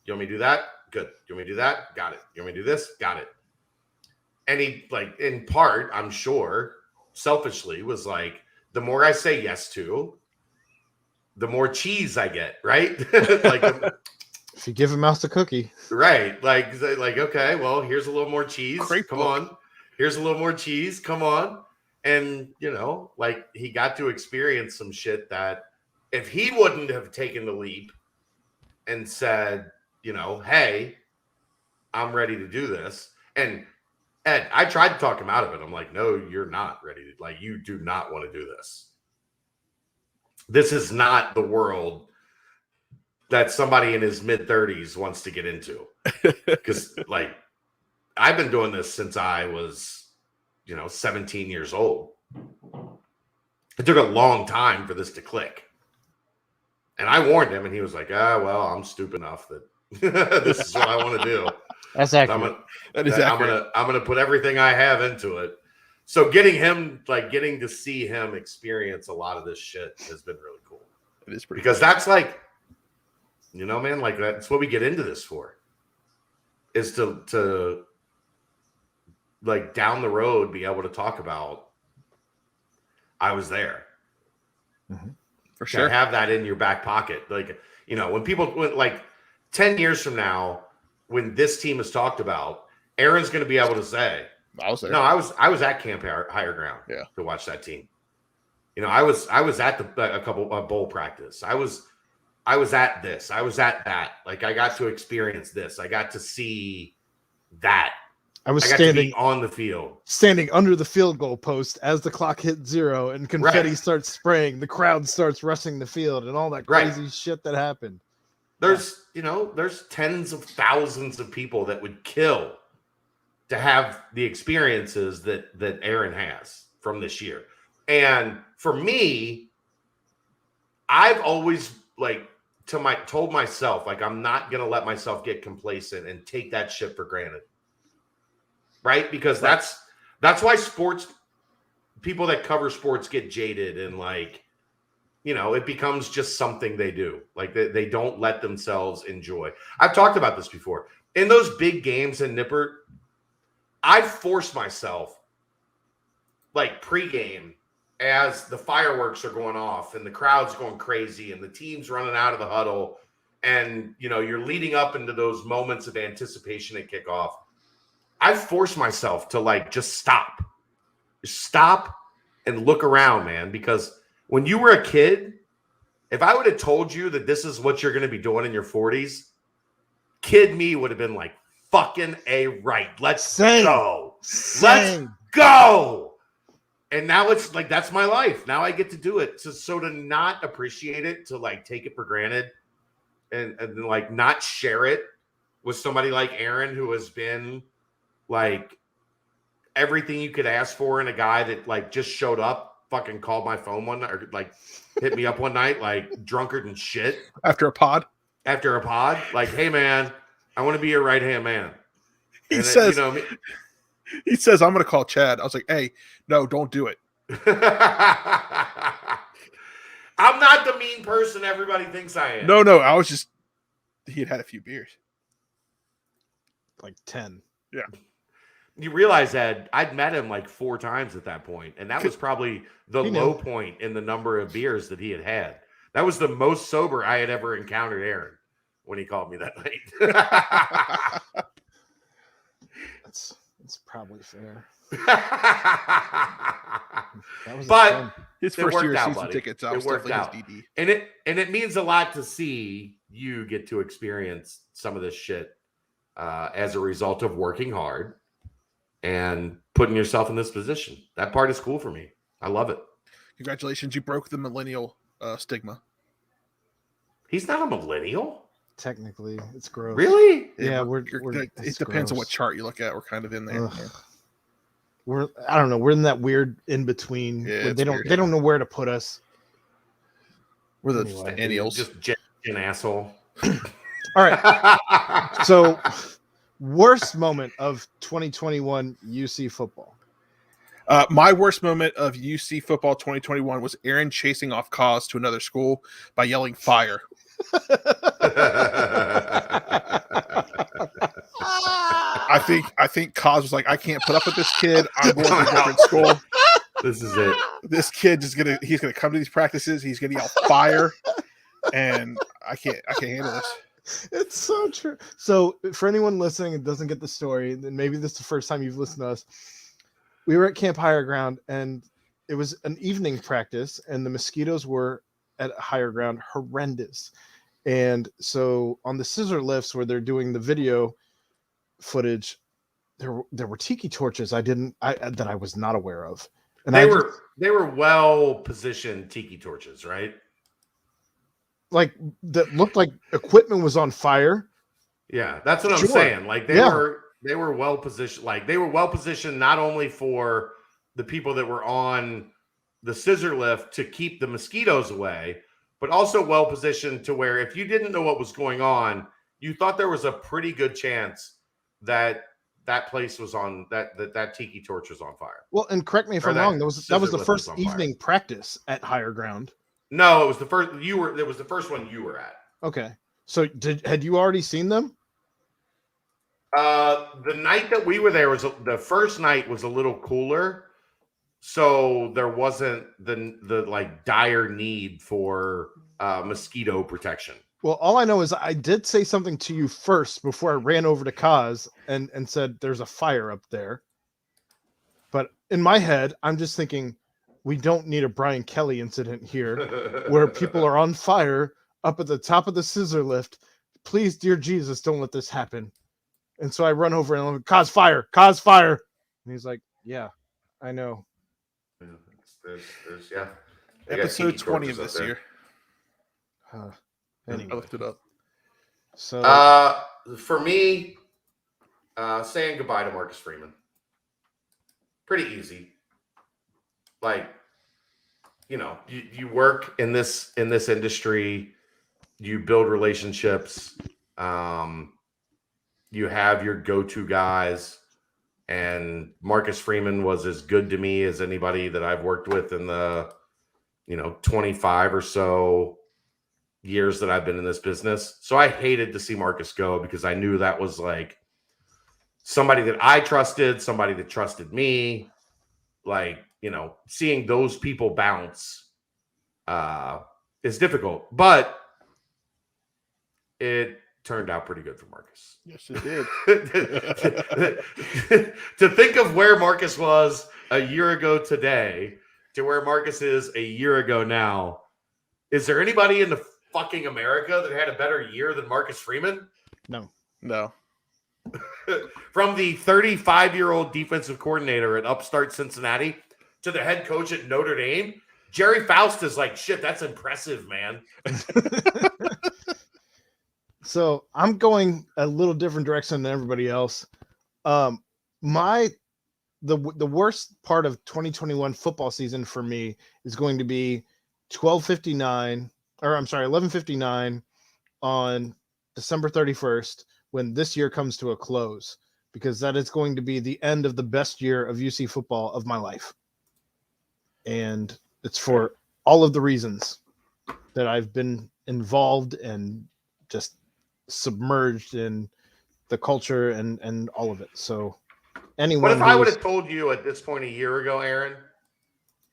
You want me to do that? Good. You want me to do that? Got it. You want me to do this? Got it. And he, like, in part, I'm sure, selfishly, was like, the more I say yes to, the more cheese I get, right? Like, If you give a mouse a cookie. right. Like, okay, well, here's a little more cheese. Great Come book. on. Here's a little more cheese. Come on. And, like he got to experience some shit that if he wouldn't have taken the leap and said, hey, I'm ready to do this. And Ed, I tried to talk him out of it. I'm like, no, you're not ready to, like, you do not want to do this. This is not the world that somebody in his mid-30s wants to get into. Because, like, I've been doing this since I was 17 years old. It took a long time for this to click. And I warned him, and he was like, well, I'm stupid enough that this is what I want to do. That's accurate. I'm gonna put everything I have into it. So getting to see him experience a lot of this shit has been really cool. It is pretty Because that's like, man, like that's what we get into this for. Is to like down the road be able to talk about I was there. Mm-hmm. For sure. To have that in your back pocket. Like, when like 10 years from now, when this team is talked about, Aaron's going to be able to say, I was there. no, I was at Camp Higher Ground to watch that team. I was at a couple bowl practice. I was at this. I was at that. Like I got to experience this. I got to see that. I got standing to be on the field, standing under the field goal post as the clock hit 0 and confetti starts spraying. The crowd starts rushing the field and all that crazy shit that happened. There's tens of thousands of people that would kill to have the experiences that Aaron has from this year. And for me, I've always told myself, like, I'm not going to let myself get complacent and take that shit for granted. Right? Because that's why people that cover sports get jaded and it becomes just something they do. Like they don't let themselves enjoy. I've talked about this before. In those big games in Nippert, I force myself, like pregame, as the fireworks are going off and the crowd's going crazy and the team's running out of the huddle, and you're leading up into those moments of anticipation at kickoff, I force myself to like just stop and look around, man, because when you were a kid, if I would have told you that this is what you're going to be doing in your 40s, kid me would have been like, fucking A right. Let's go. Let's go. And now it's like, that's my life. Now I get to do it. So to not appreciate it, to like take it for granted and like not share it with somebody like Aaron, who has been like everything you could ask for in a guy that like just showed up, fucking called my phone one night, or like hit me up one night, like drunkard and shit. After a pod, like, hey man, I want to be your right-hand man. He says, I'm going to call Chad. I was like, hey, no, don't do it. I'm not the mean person everybody thinks I am. No, I was just, he had a few beers. Like 10. Yeah. You realize that I'd met him like 4 times at that point, and that was probably the low point in the number of beers that he had. That was the most sober I had ever encountered Aaron when he called me that night. That's probably fair. But his first year season buddy. tickets, it worked out. DD. And it means a lot to see you get to experience some of this shit as a result of working hard and putting yourself in this position. That part is cool for me. I love it. Congratulations, you broke the millennial stigma. He's not a millennial. Technically, it's gross. Really? Yeah, it depends on what chart you look at. We're kind of in there. Yeah. I don't know. We're in that weird in between. Yeah, they don't know where to put us. We're the annuals. Just an asshole. All right. So, worst moment of 2021 UC football. My worst moment of UC football 2021 was Aaron chasing off Kaz to another school by yelling fire. I think Kaz was like, I can't put up with this kid. I'm going to a different school. This is it. This kid he's gonna come to these practices. He's gonna yell fire, and I can't handle this. It's so true. So for anyone listening and doesn't get the story, then maybe this is the first time you've listened to us. We were at Camp Higher Ground, and it was an evening practice, and the mosquitoes were at Higher Ground horrendous. And so on the scissor lifts where they're doing the video footage, there were tiki torches that I was not aware of. And they were well positioned tiki torches, right? Like that looked like equipment was on fire. Yeah, that's what I'm saying. Like they were well positioned. Like they were well positioned not only for the people that were on the scissor lift to keep the mosquitoes away, but also well positioned to where if you didn't know what was going on, you thought there was a pretty good chance that place was on that tiki torch was on fire. Well, and correct me if I'm wrong. That was the first evening practice at Higher Ground. No, it was the first. It was the first one you were at. Okay, so had you already seen them? The night that we were there the first night was a little cooler, so there wasn't the like dire need for mosquito protection. Well, all I know is I did say something to you first before I ran over to Kaz and said there's a fire up there. But in my head, I'm just thinking we don't need a Brian Kelly incident here where people are on fire up at the top of the scissor lift. Please, dear Jesus, don't let this happen. And so I run over and I'm like, Kaz, fire. And he's like, yeah, I know. Yeah. Episode 20 of this year. Anyway. I looked it up. So for me, saying goodbye to Marcus Freeman. Pretty easy. Like, you work in this industry, you build relationships, you have your go-to guys, and Marcus Freeman was as good to me as anybody that I've worked with in the 25 or so years that I've been in this business. So I hated to see Marcus go because I knew that was like somebody that I trusted, somebody that trusted me. Like, seeing those people bounce is difficult. But it turned out pretty good for Marcus. Yes, it did. To think of where Marcus was a year ago today to where Marcus is a year ago now, is there anybody in the fucking America that had a better year than Marcus Freeman? No. From the 35-year-old defensive coordinator at upstart Cincinnati to the head coach at Notre Dame, Jerry Faust is like, shit, that's impressive, man. So I'm going a little different direction than everybody else. The worst part of 2021 football season for me is going to be 11:59 on December 31st when this year comes to a close, because that is going to be the end of the best year of UC football of my life. And it's for all of the reasons that I've been involved and just submerged in the culture and all of it. So anyone, what if I would have told you at this point a year ago, Aaron,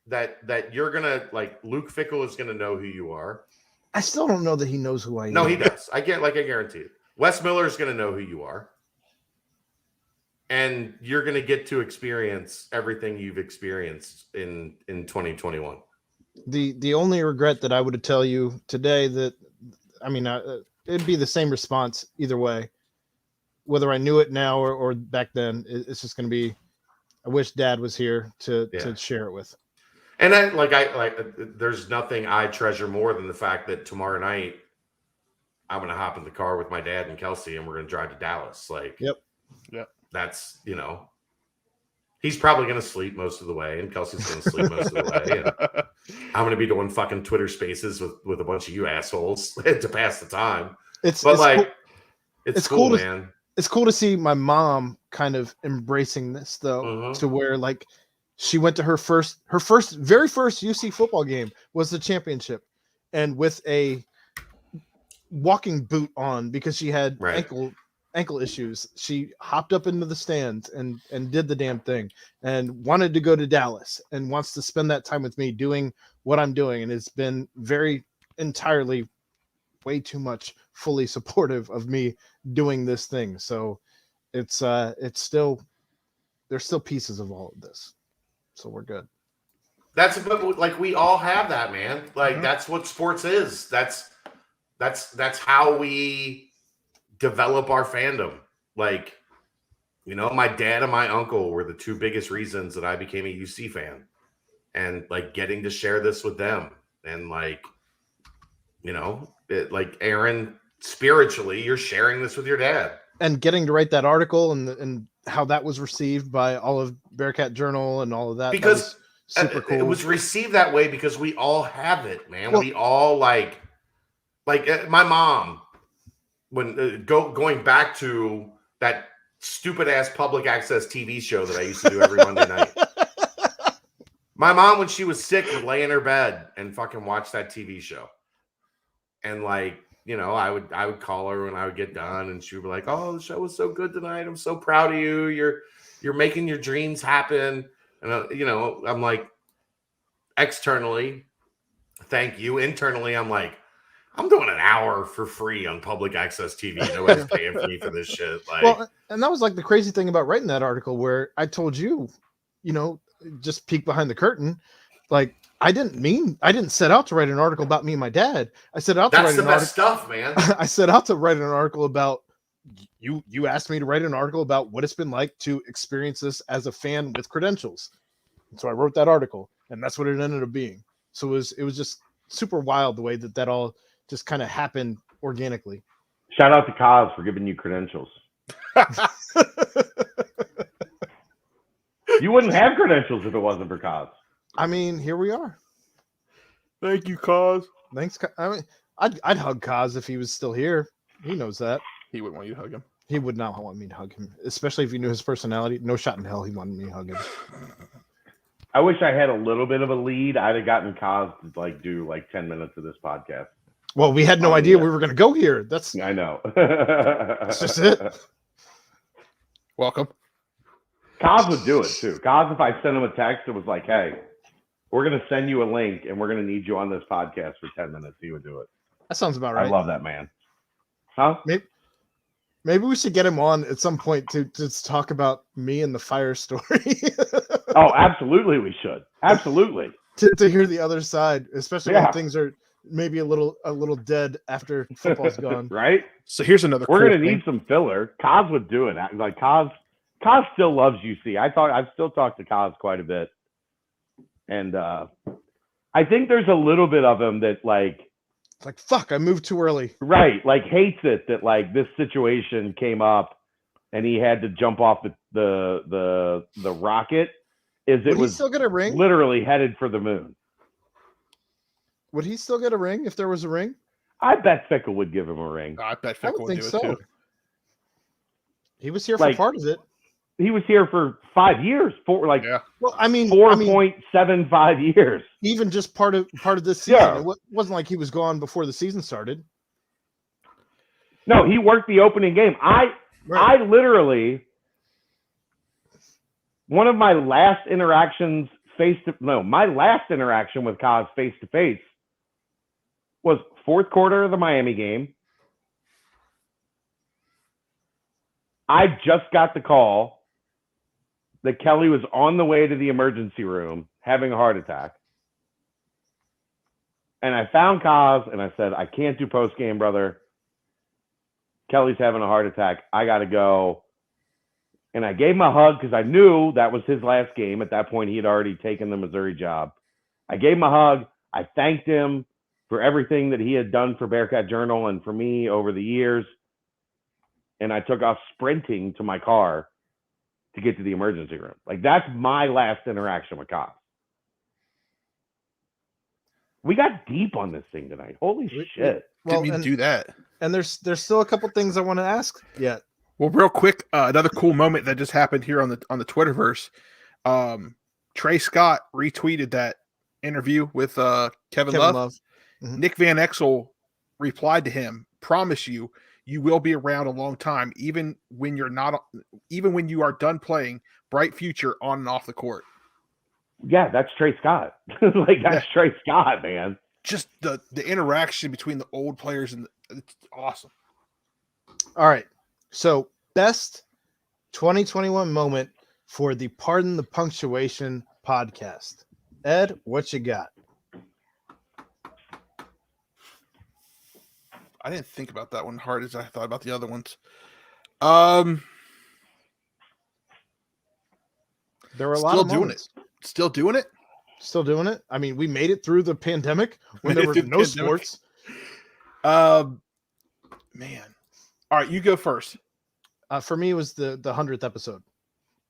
that you're gonna, like, Luke Fickell is gonna know who you are? I still don't know that he knows who I am. No, he does. I guarantee it. Wes Miller is gonna know who you are, and you're gonna get to experience everything you've experienced in 2021. The only regret that I would tell you today that, I mean, it'd be the same response either way, whether I knew it now or back then. It's just going to be, I wish Dad was here to share it with. And there's nothing I treasure more than the fact that tomorrow night I'm going to hop in the car with my dad and Kelsey, and we're going to drive to Dallas. Like, yep. That's, he's probably going to sleep most of the way, and Kelsey's going to sleep most of the way. And I'm going to be doing fucking Twitter Spaces with a bunch of you assholes to pass the time. It's cool, man. It's cool to see my mom kind of embracing this, though, to where, like, she went to her very first UC football game was the championship, and with a walking boot on because she had ankle issues, she hopped up into the stands and did the damn thing and wanted to go to Dallas and wants to spend that time with me doing what I'm doing, and it's been very entirely way too much fully supportive of me doing this thing. So it's still, there's still pieces of all of this, so we're good. That's like, we all have that, man. Like, that's what sports is. That's how we develop our fandom. Like, my dad and my uncle were the two biggest reasons that I became a UC fan, and like getting to share this with them, and like, like, Aaron, spiritually, you're sharing this with your dad, and getting to write that article and how that was received by all of Bearcat Journal and all of that. Because that was super cool. It was received that way because we all have it, man. Well, we all like my mom, when going back to that stupid ass public access TV show that I used to do every Monday night. My mom, when she was sick, would lay in her bed and fucking watch that TV show. And like, I would call her when I would get done, and she would be like, "Oh, the show was so good tonight. I'm so proud of you. You're making your dreams happen." And I'm like, externally, thank you. Internally, I'm like, I'm doing an hour for free on public access TV. Nobody's paying for me for this shit. Like, well, and that was like the crazy thing about writing that article, where I told you, just peek behind the curtain. Like, I didn't set out to write an article about me and my dad. I set out to write an article. That's the best stuff, man. I set out to write an article about you. You asked me to write an article about what it's been like to experience this as a fan with credentials. And so I wrote that article, and that's what it ended up being. So it was just super wild the way that all just kind of happened organically. Shout out to Kaz for giving you credentials. You wouldn't have credentials if it wasn't for Kaz. I mean, here we are. Thank you, Kaz. Thanks. I mean, I'd hug Kaz if he was still here. He knows that. He wouldn't want you to hug him. He would not want me to hug him, especially if he knew his personality. No shot in hell he wanted me to hug him. I wish I had a little bit of a lead. I'd have gotten Kaz to do 10 minutes of this podcast. Well, we had no idea we were going to go here. I know. That's just it. Welcome. Kaz would do it too. Kaz, if I sent him a text, it was like, "Hey, we're going to send you a link, and we're going to need you on this podcast for 10 minutes." He would do it. That sounds about right. I love that man. Huh? Maybe we should get him on at some point to talk about me and the fire story. Oh, absolutely, we should. Absolutely. to hear the other side, especially Yeah. when things are maybe a little dead after football's gone. Right? So here's another. We're cool gonna thing. need some filler. Kaz would do it. Like Kaz still loves UC. I've still talked to Kaz quite a bit, and I think there's a little bit of him that like. It's like, fuck, I moved too early. Right, like hates it that like this situation came up and he had to jump off the rocket. Is it Would he was still get a ring? literally headed for the moon. Would he still get a ring if there was a ring? I bet Fickle would give him a ring. I bet I Fickle would would think do so. it too. He was here for Like- part of it. He was here for 5 years, Yeah. Well, I mean, 4.75 years. even just part of this season. Yeah. It wasn't like he was gone before the season started. No, he worked the opening game. I literally, one of my last interactions my last interaction with Kaz face to face was fourth quarter of the Miami game. I just got the call that Kelly was on the way to the emergency room having a heart attack. And I found Kaz and I said, I can't do post game, brother. Kelly's having a heart attack. I got to go. And I gave him a hug because I knew that was his last game. At that point, he had already taken the Missouri job. I gave him a hug. I thanked him for everything that he had done for Bearcat Journal and for me over the years. And I took off sprinting to my car to get to the emergency room. Like, that's my last interaction with Kaz. We got deep on this thing tonight. Holy shit. Didn't mean to do that. And there's still a couple things I want to ask yet. Well, real quick, another cool moment that just happened here on the Twitterverse. Trey Scott retweeted that interview with Kevin Love. Mhm. Nick Van Exel replied to him, "Promise you, you will be around a long time, even when you are done playing. Bright future on and off the court." Yeah, that's Trey Scott. That's Trey Scott, man. Just the interaction between the old players and it's awesome. All right. So, best 2021 moment for the Pardon the Punctuation podcast. Ed, what you got? I didn't think about that one hard as I thought about the other ones. There were a Still lot of doing moments. Still doing it? Still doing it. I mean, we made it through the pandemic when Made there it were through the no pandemic. sports. Man. All right, you go first. For me, it was the 100th episode,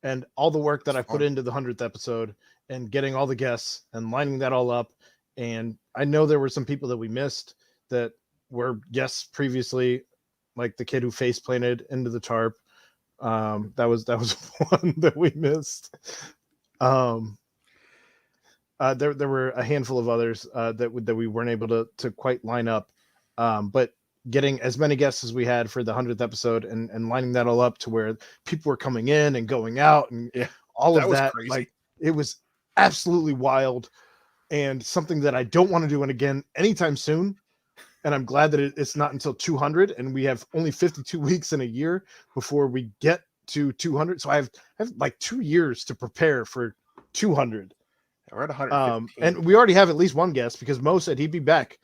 and all the work that I put Fun. into the 100th episode, and getting all the guests and lining that all up. And I know there were some people that we missed that were guests previously, like the kid who face planted into the tarp. That was one that we missed. There were a handful of others that we weren't able to quite line up, but getting as many guests as we had for the 100th episode and lining that all up to where people were coming in and going out and all of was that, crazy. like, it was absolutely wild and something that I don't want to do again anytime soon. And I'm glad that it's not until 200 and we have only 52 weeks in a year before we get to 200. So I have like 2 years to prepare for 200. We're at 115. And we already have at least one guest because Mo said he'd be back.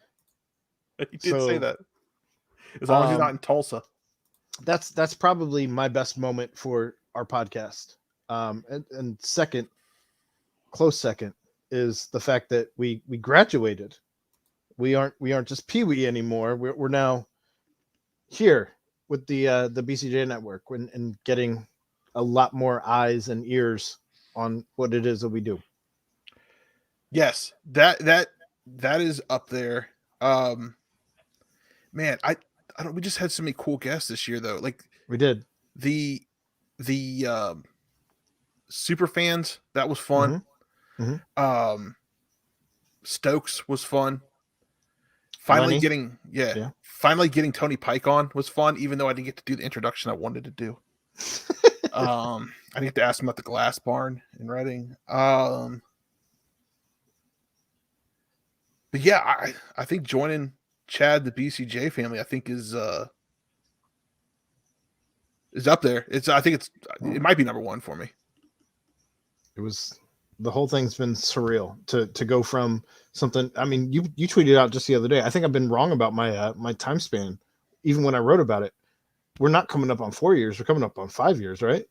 He did say so, that. As long as he's not in Tulsa. That's probably my best moment for our podcast. And second, close second, is the fact that we graduated. We aren't just Pee-wee anymore. We're now here with the BCJ network and getting a lot more eyes and ears on what it is that we do. Yes, that is up there. Man, I don't. We just had so many cool guests this year, though. Like We did. the super fans, that was fun. Mm-hmm. Stokes was fun. Finally Lenny? Finally getting Tony Pike on was fun, even though I didn't get to do the introduction I wanted to do. I didn't get to ask him about the glass barn in Reading. But yeah, I think joining Chad, the BCJ family, I think is is up there. I think it might be number one for me. It was, the whole thing's been surreal to go from something. I mean, you tweeted out just the other day. I think I've been wrong about my time span, even when I wrote about it. We're not coming up on 4 years. We're coming up on 5 years, right?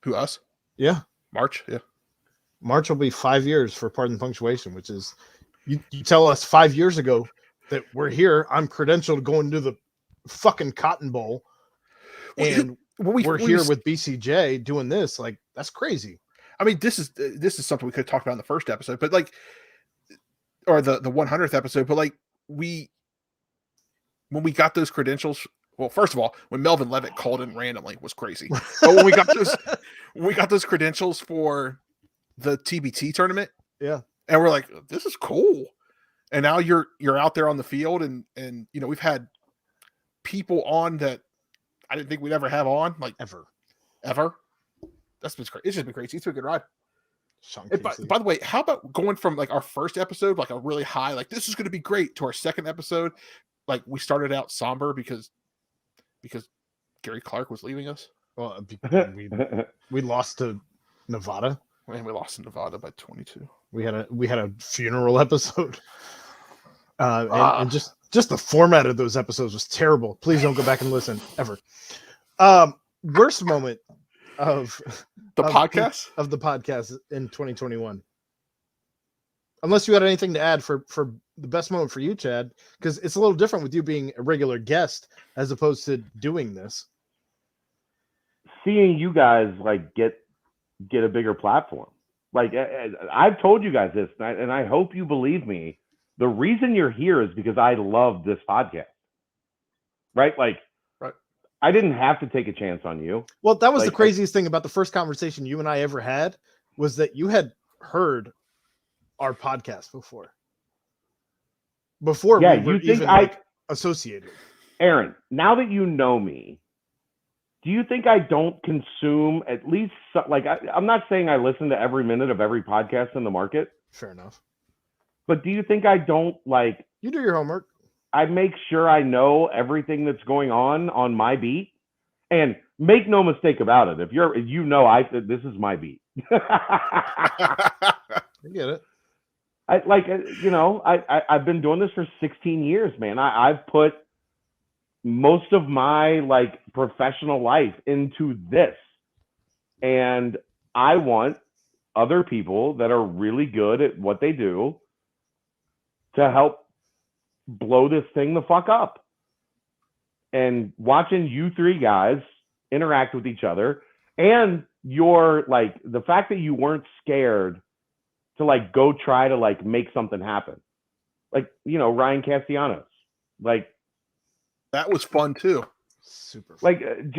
Who, us? Yeah. March. Yeah. March will be 5 years for Pardon the Punctuation, which is, you tell us 5 years ago that we're here. I'm credentialed going to the fucking Cotton Bowl. And we're here with BCJ doing this. Like, that's crazy. I mean, this is something we could talk about in the first episode, but like, or the 100th episode, but like when we got those credentials, well, first of all, when Melvin Levitt called in randomly was crazy. But when we got those credentials for the TBT tournament, yeah, and we're like, this is cool. And now you're out there on the field, and you know, we've had people on that I didn't think we'd ever have on, like ever. That's been crazy. It's just been crazy. It's been a good ride. By the way, how about going from like our first episode, like a really high, like this is going to be great, to our second episode, like we started out somber because Gary Clark was leaving us. Well, we lost to Nevada. And we lost to Nevada by 22. We had a funeral episode. And just the format of those episodes was terrible. Please don't go back and listen ever. Worst moment of the podcast in 2021. Unless you had anything to add for the best moment for you, Chad, because it's a little different with you being a regular guest as opposed to doing this. Seeing you guys like get a bigger platform. Like I've told you guys this, and I hope you believe me. The reason you're here is because I love this podcast, right? Like, right. I didn't have to take a chance on you. Well, that was the craziest thing about the first conversation you and I ever had, was that you had heard our podcast before yeah, we were you think even associated. Aaron, now that you know me, do you think I don't consume at least I'm not saying I listen to every minute of every podcast in the market. Fair enough. But do you think I don't you do your homework? I make sure I know everything that's going on my beat, and make no mistake about it. This is my beat. I get it. I've been doing this for 16 years, man. I've put most of my professional life into this, and I want other people that are really good at what they do to help blow this thing the fuck up. And watching you three guys interact with each other, and the fact that you weren't scared to go try to make something happen. Ryan Castellanos, that was fun too. Super fun.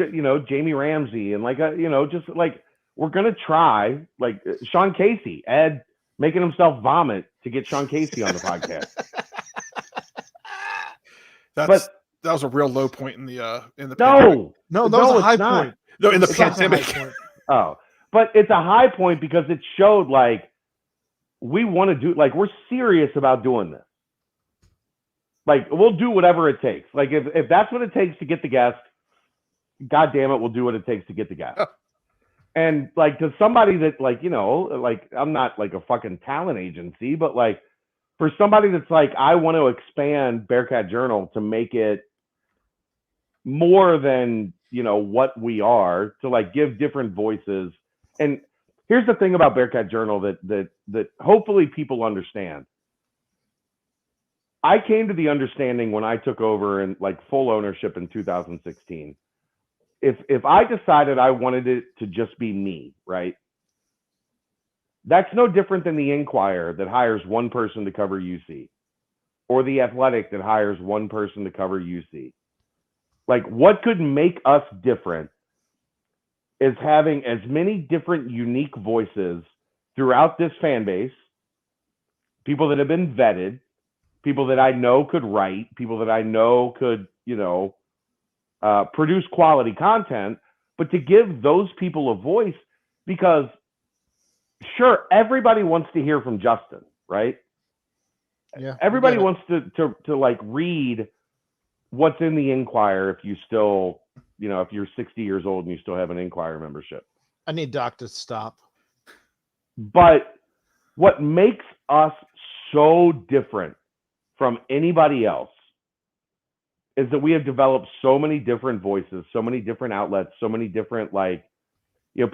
Jamie Ramsey, and we're going to try, Sean Casey, Ed making himself vomit to get Sean Casey on the podcast. That was a real low point in the No, that was a high point. No, in the pandemic. Oh, but it's a high point because it showed we want to do, we're serious about doing this. We'll do whatever it takes. If that's what it takes to get the guest, God damn it, we'll do what it takes to get the guest. And to somebody that I'm not a fucking talent agency, but for somebody that's I want to expand Bearcat Journal to make it more than, what we are, to give different voices. And here's the thing about Bearcat Journal that hopefully people understand. I came to the understanding when I took over in full ownership in 2016. If I decided I wanted it to just be me, right? That's no different than the Inquirer that hires one person to cover UC, or the Athletic that hires one person to cover UC. What could make us different is having as many different unique voices throughout this fan base, people that have been vetted, people that I know could write, people that I know could, produce quality content, but to give those people a voice, because sure, everybody wants to hear from Justin, right? Yeah. Everybody wants to read what's in the Inquirer if you still if you're 60 years old and you still have an Inquirer membership. I need Doc to stop. But what makes us so different from anybody else is that we have developed so many different voices, so many different outlets, so many different,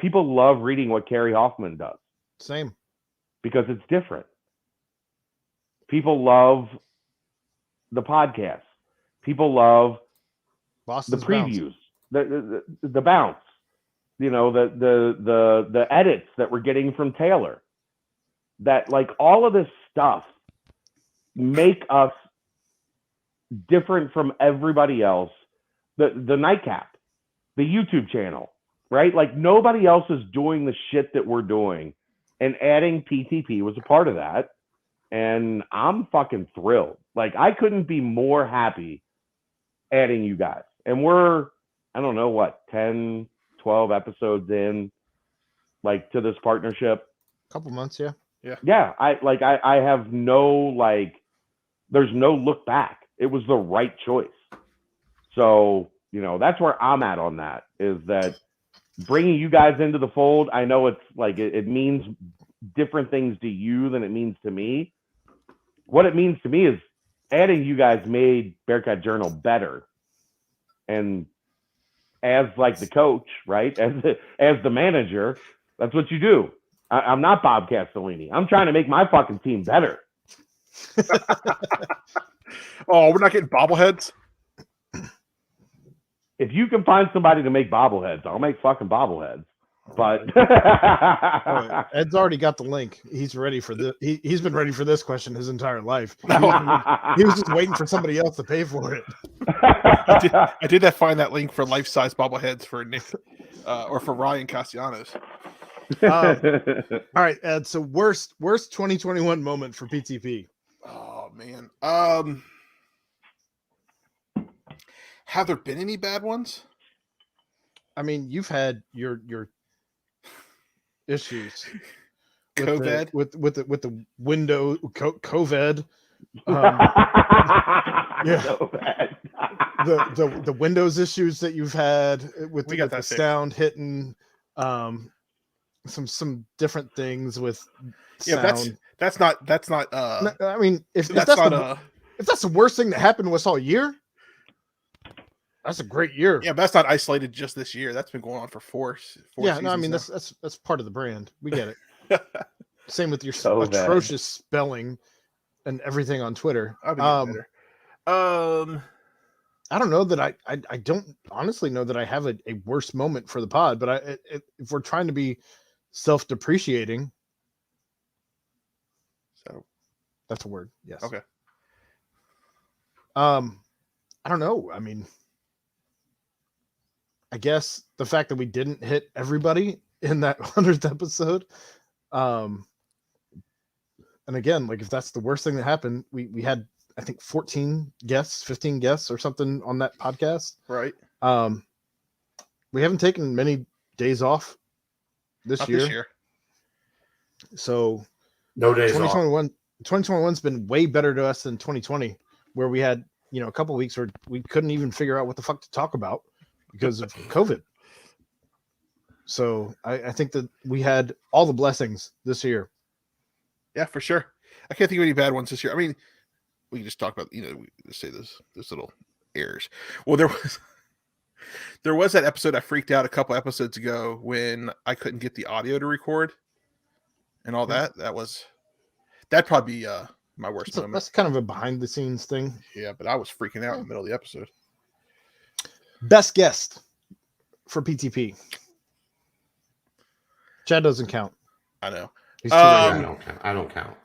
people love reading what Carrie Hoffman does. Same. Because it's different. People love the podcast. People love Boston's the previews, the bounce, the edits that we're getting from Taylor. That all of this stuff make us different from everybody else. The nightcap, the YouTube channel, right? Nobody else is doing the shit that we're doing, and adding PTP was a part of that. And I'm fucking thrilled. I couldn't be more happy adding you guys. And we're, I don't know what, 10, 12 episodes in, to this partnership. Couple months, yeah. Yeah. I have no, there's no look back. It was the right choice. So, that's where I'm at on that, is that bringing you guys into the fold. I know it's it means different things to you than it means to me. What it means to me is adding you guys made Bearcat Journal better. And as the coach, right? As the manager, that's what you do. I'm not Bob Castellini. I'm trying to make my fucking team better. Oh, we're not getting bobbleheads? If you can find somebody to make bobbleheads, I'll make fucking bobbleheads. But Ed's already got the link. He's ready for this. He's been ready for this question his entire life. He was just waiting for somebody else to pay for it. I did find that link for life-size bobbleheads for Nick or for Ryan Castellanos. All right, Ed. So worst 2021 moment for PTP. Oh man. Have there been any bad ones? I mean, you've had your issues with COVID with the window COVID. Yeah, the Windows issues that you've had with the sound hitting, some different things with sound. That's not. I mean, if that's the worst thing that happened to us all year, that's a great year. Yeah, but that's not isolated just this year. That's been going on for four yeah, no, I mean now. that's part of the brand. We get it. Same with your So atrocious spelling and everything on Twitter. I'll be better. I don't know that I don't honestly know that I have a worse moment for the pod, but if we're trying to be self-depreciating, so that's a word. Yes. Okay. I don't know. I mean, I guess the fact that we didn't hit everybody in that 100th episode. And again, if that's the worst thing that happened, we had, I think 15 guests or something on that podcast. Right. We haven't taken many days off this year. So No days 2021, 2021's been way better to us than 2020, where we had, a couple of weeks where we couldn't even figure out what the fuck to talk about because of COVID. So I think that we had all the blessings this year. Yeah, for sure. I can't think of any bad ones this year. I mean, we can just talk about, we just say this little errors. Well, there was that episode I freaked out a couple episodes ago when I couldn't get the audio to record and all that. That'd probably be my worst moment. That's kind of a behind the scenes thing. Yeah, but I was freaking out in the middle of the episode. Best guest for PTP. Chad doesn't count. I know. He's too I don't count.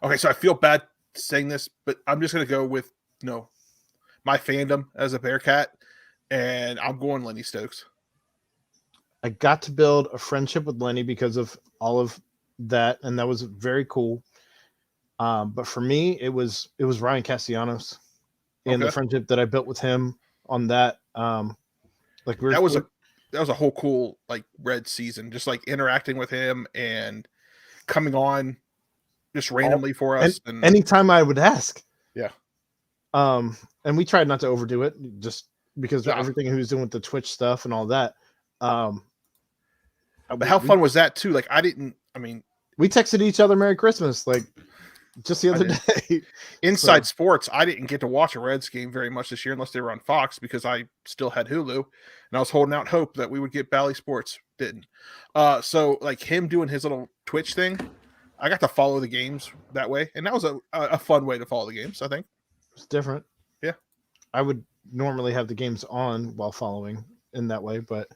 Okay, so I feel bad saying this, but I'm just going to go with my fandom as a Bearcat, and I'm going Lenny Stokes. I got to build a friendship with Lenny because of all of that, and that was very cool. But for me, it was Ryan Castellanos and the friendship that I built with him on that. That was a whole cool Red season, just interacting with him and coming on just randomly for us. And anytime I would ask. Yeah. And we tried not to overdo it. Just because of everything he was doing with the Twitch stuff and all that. But how fun was that too? Like we texted each other Merry Christmas like just the other day. Inside Sports, I didn't get to watch a Reds game very much this year unless they were on Fox because I still had Hulu and I was holding out hope that we would get Bally Sports. Didn't. So like him doing his little Twitch thing, I got to follow the games that way, and that was a fun way to follow the games. I think it's different. Yeah, I would normally have the games on while following in that way, but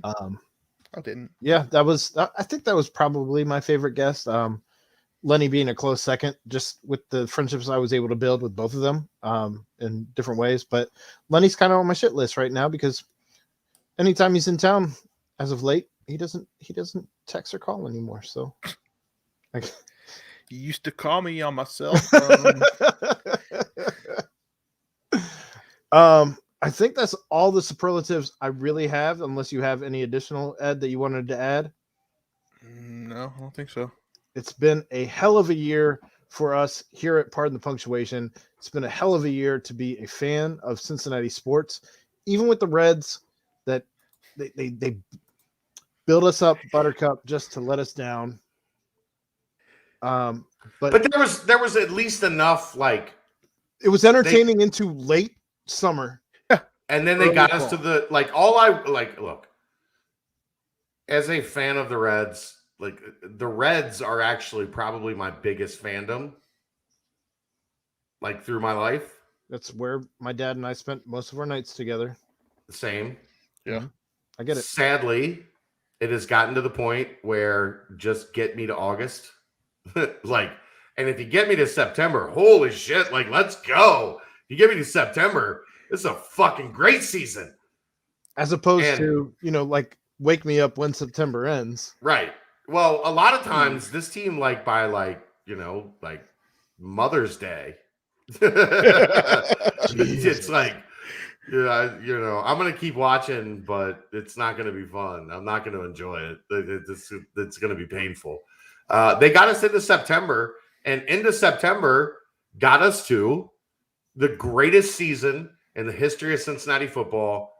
I didn't. Yeah, I think that was probably my favorite guest. Lenny being a close second, just with the friendships I was able to build with both of them in different ways. But Lenny's kind of on my shit list right now because anytime he's in town, as of late, he doesn't text or call anymore. So, he used to call me on my cell phone. I think that's all the superlatives I really have, unless you have any additional, Ed, that you wanted to add. No, I don't think so. It's been a hell of a year for us here at Pardon the Punctuation. It's been a hell of a year to be a fan of Cincinnati sports, even with the Reds that they build us up, Buttercup, just to let us down. But there was at least enough, like it was entertaining into late summer. And then they got us to the look, as a fan of the Reds, like the Reds are actually probably my biggest fandom, like through my life. That's where my dad and I spent most of our nights together. Same. Yeah. I get it. Sadly, it has gotten to the point where just get me to August. And if you get me to September, holy shit, like let's go. If you get me to September, this is a fucking great season. As opposed to, like wake me up when September ends. Right. Well, a lot of times this team, by Mother's Day, it's like, I'm going to keep watching, but it's not going to be fun. I'm not going to enjoy it. It's going to be painful. They got us into September, and into September got us to the greatest season in the history of Cincinnati football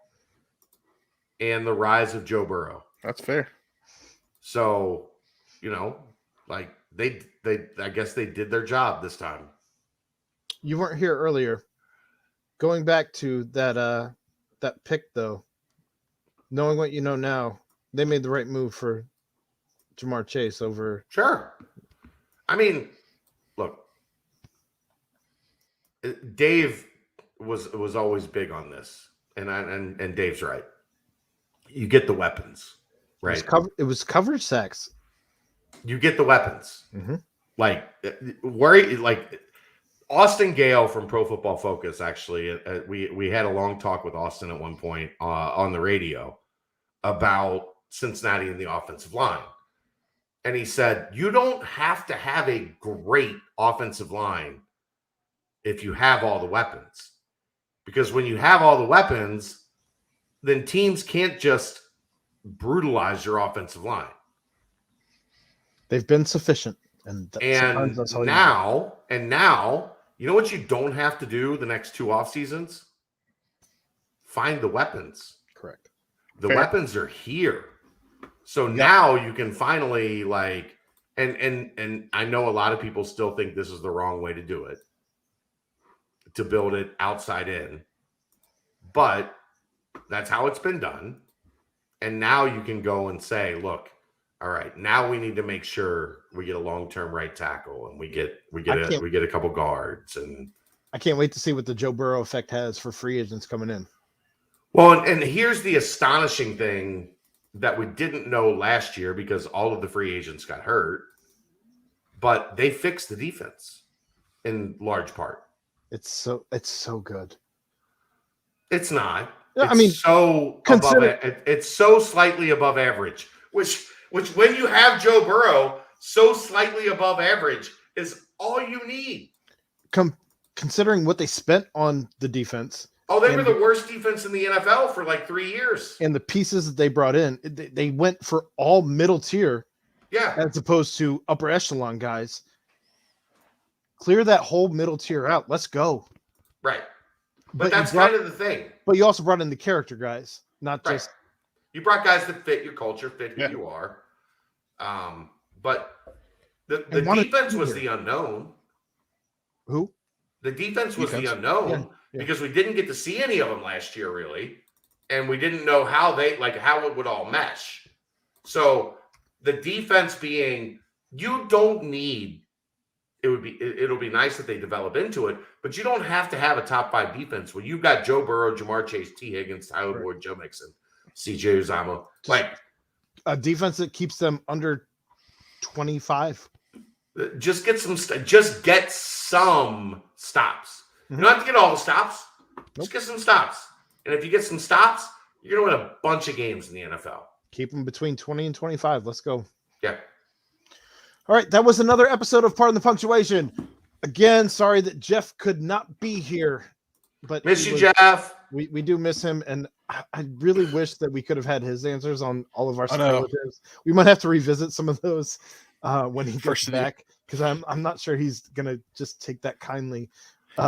and the rise of Joe Burrow. That's fair. So, I guess they did their job this time. You weren't here earlier. Going back to that pick though, knowing what you know now, they made the right move for Jamar Chase over. Sure. I mean, look, Dave was always big on this, and Dave's right. You get the weapons, right? It was coverage sacks. You get the weapons. Mm-hmm. Austin Gale from Pro Football Focus. Actually, we had a long talk with Austin at one point on the radio about Cincinnati and the offensive line, and he said you don't have to have a great offensive line if you have all the weapons. Because when you have all the weapons, then teams can't just brutalize your offensive line. They've been sufficient. And now, you know what you don't have to do the next two off seasons? Find the weapons. Correct. The weapons are here. So now you can finally and I know a lot of people still think this is the wrong way to do it, to build it outside in, but that's how it's been done. And now you can go and say, look, all right, now we need to make sure we get a long-term right tackle and we get a couple guards. And I can't wait to see what the Joe Burrow effect has for free agents coming in. Well, and here's the astonishing thing that we didn't know last year because all of the free agents got hurt, but they fixed the defense in large part. It's so good. It's not. Yeah, it's it's so slightly above average, which when you have Joe Burrow, so slightly above average is all you need. Considering what they spent on the defense. Oh, they were the worst defense in the NFL for 3 years. And the pieces that they brought in, they went for all middle tier. Yeah. As opposed to upper echelon guys. Clear that whole middle tier out. Let's go. Right. But that's kind of the thing. But you also brought in the character guys, not Right. just You brought guys that fit your culture, fit who Yeah. you are. But the And one of defense the- was the unknown. who? The defense was the Defense. unknown Yeah. because we didn't get to see any of them last year, really, and we didn't know how it would all mesh. So the defense being, you don't need. It'll be nice that they develop into it, but you don't have to have a top 5 defense when you've got Joe Burrow, Jamar Chase, T. Higgins, Tyler Right. Boyd, Joe Mixon, C.J. Uzomah. Like, A defense that keeps them under 25. just get some stops. You don't have to get all the stops. Just get some stops. And if you get some stops, you're going to win a bunch of games in the NFL. Keep them between 20 and 25. Let's go. Yeah. All right, that was another episode of Pardon the Punctuation. Again, sorry that Jeff could not be here, but Miss you, Jeff. We do miss him, and I really wish that we could have had his answers on all of our I know. superlatives. We might have to revisit some of those when he gets First of the- back, because I'm not sure he's gonna just take that kindly,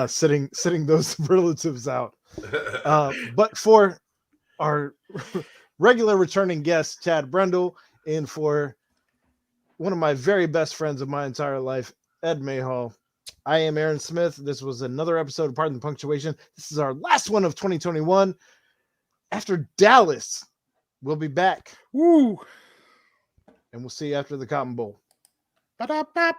sitting those superlatives out. But for our regular returning guest, Chad Brendel, and for one of my very best friends of my entire life, Ed Mayhall, I am Aaron Smith. This was another episode of Pardon the Punctuation. This is our last one of 2021. After Dallas, we'll be back. Woo! And we'll see you after the Cotton Bowl. Ba-da-ba.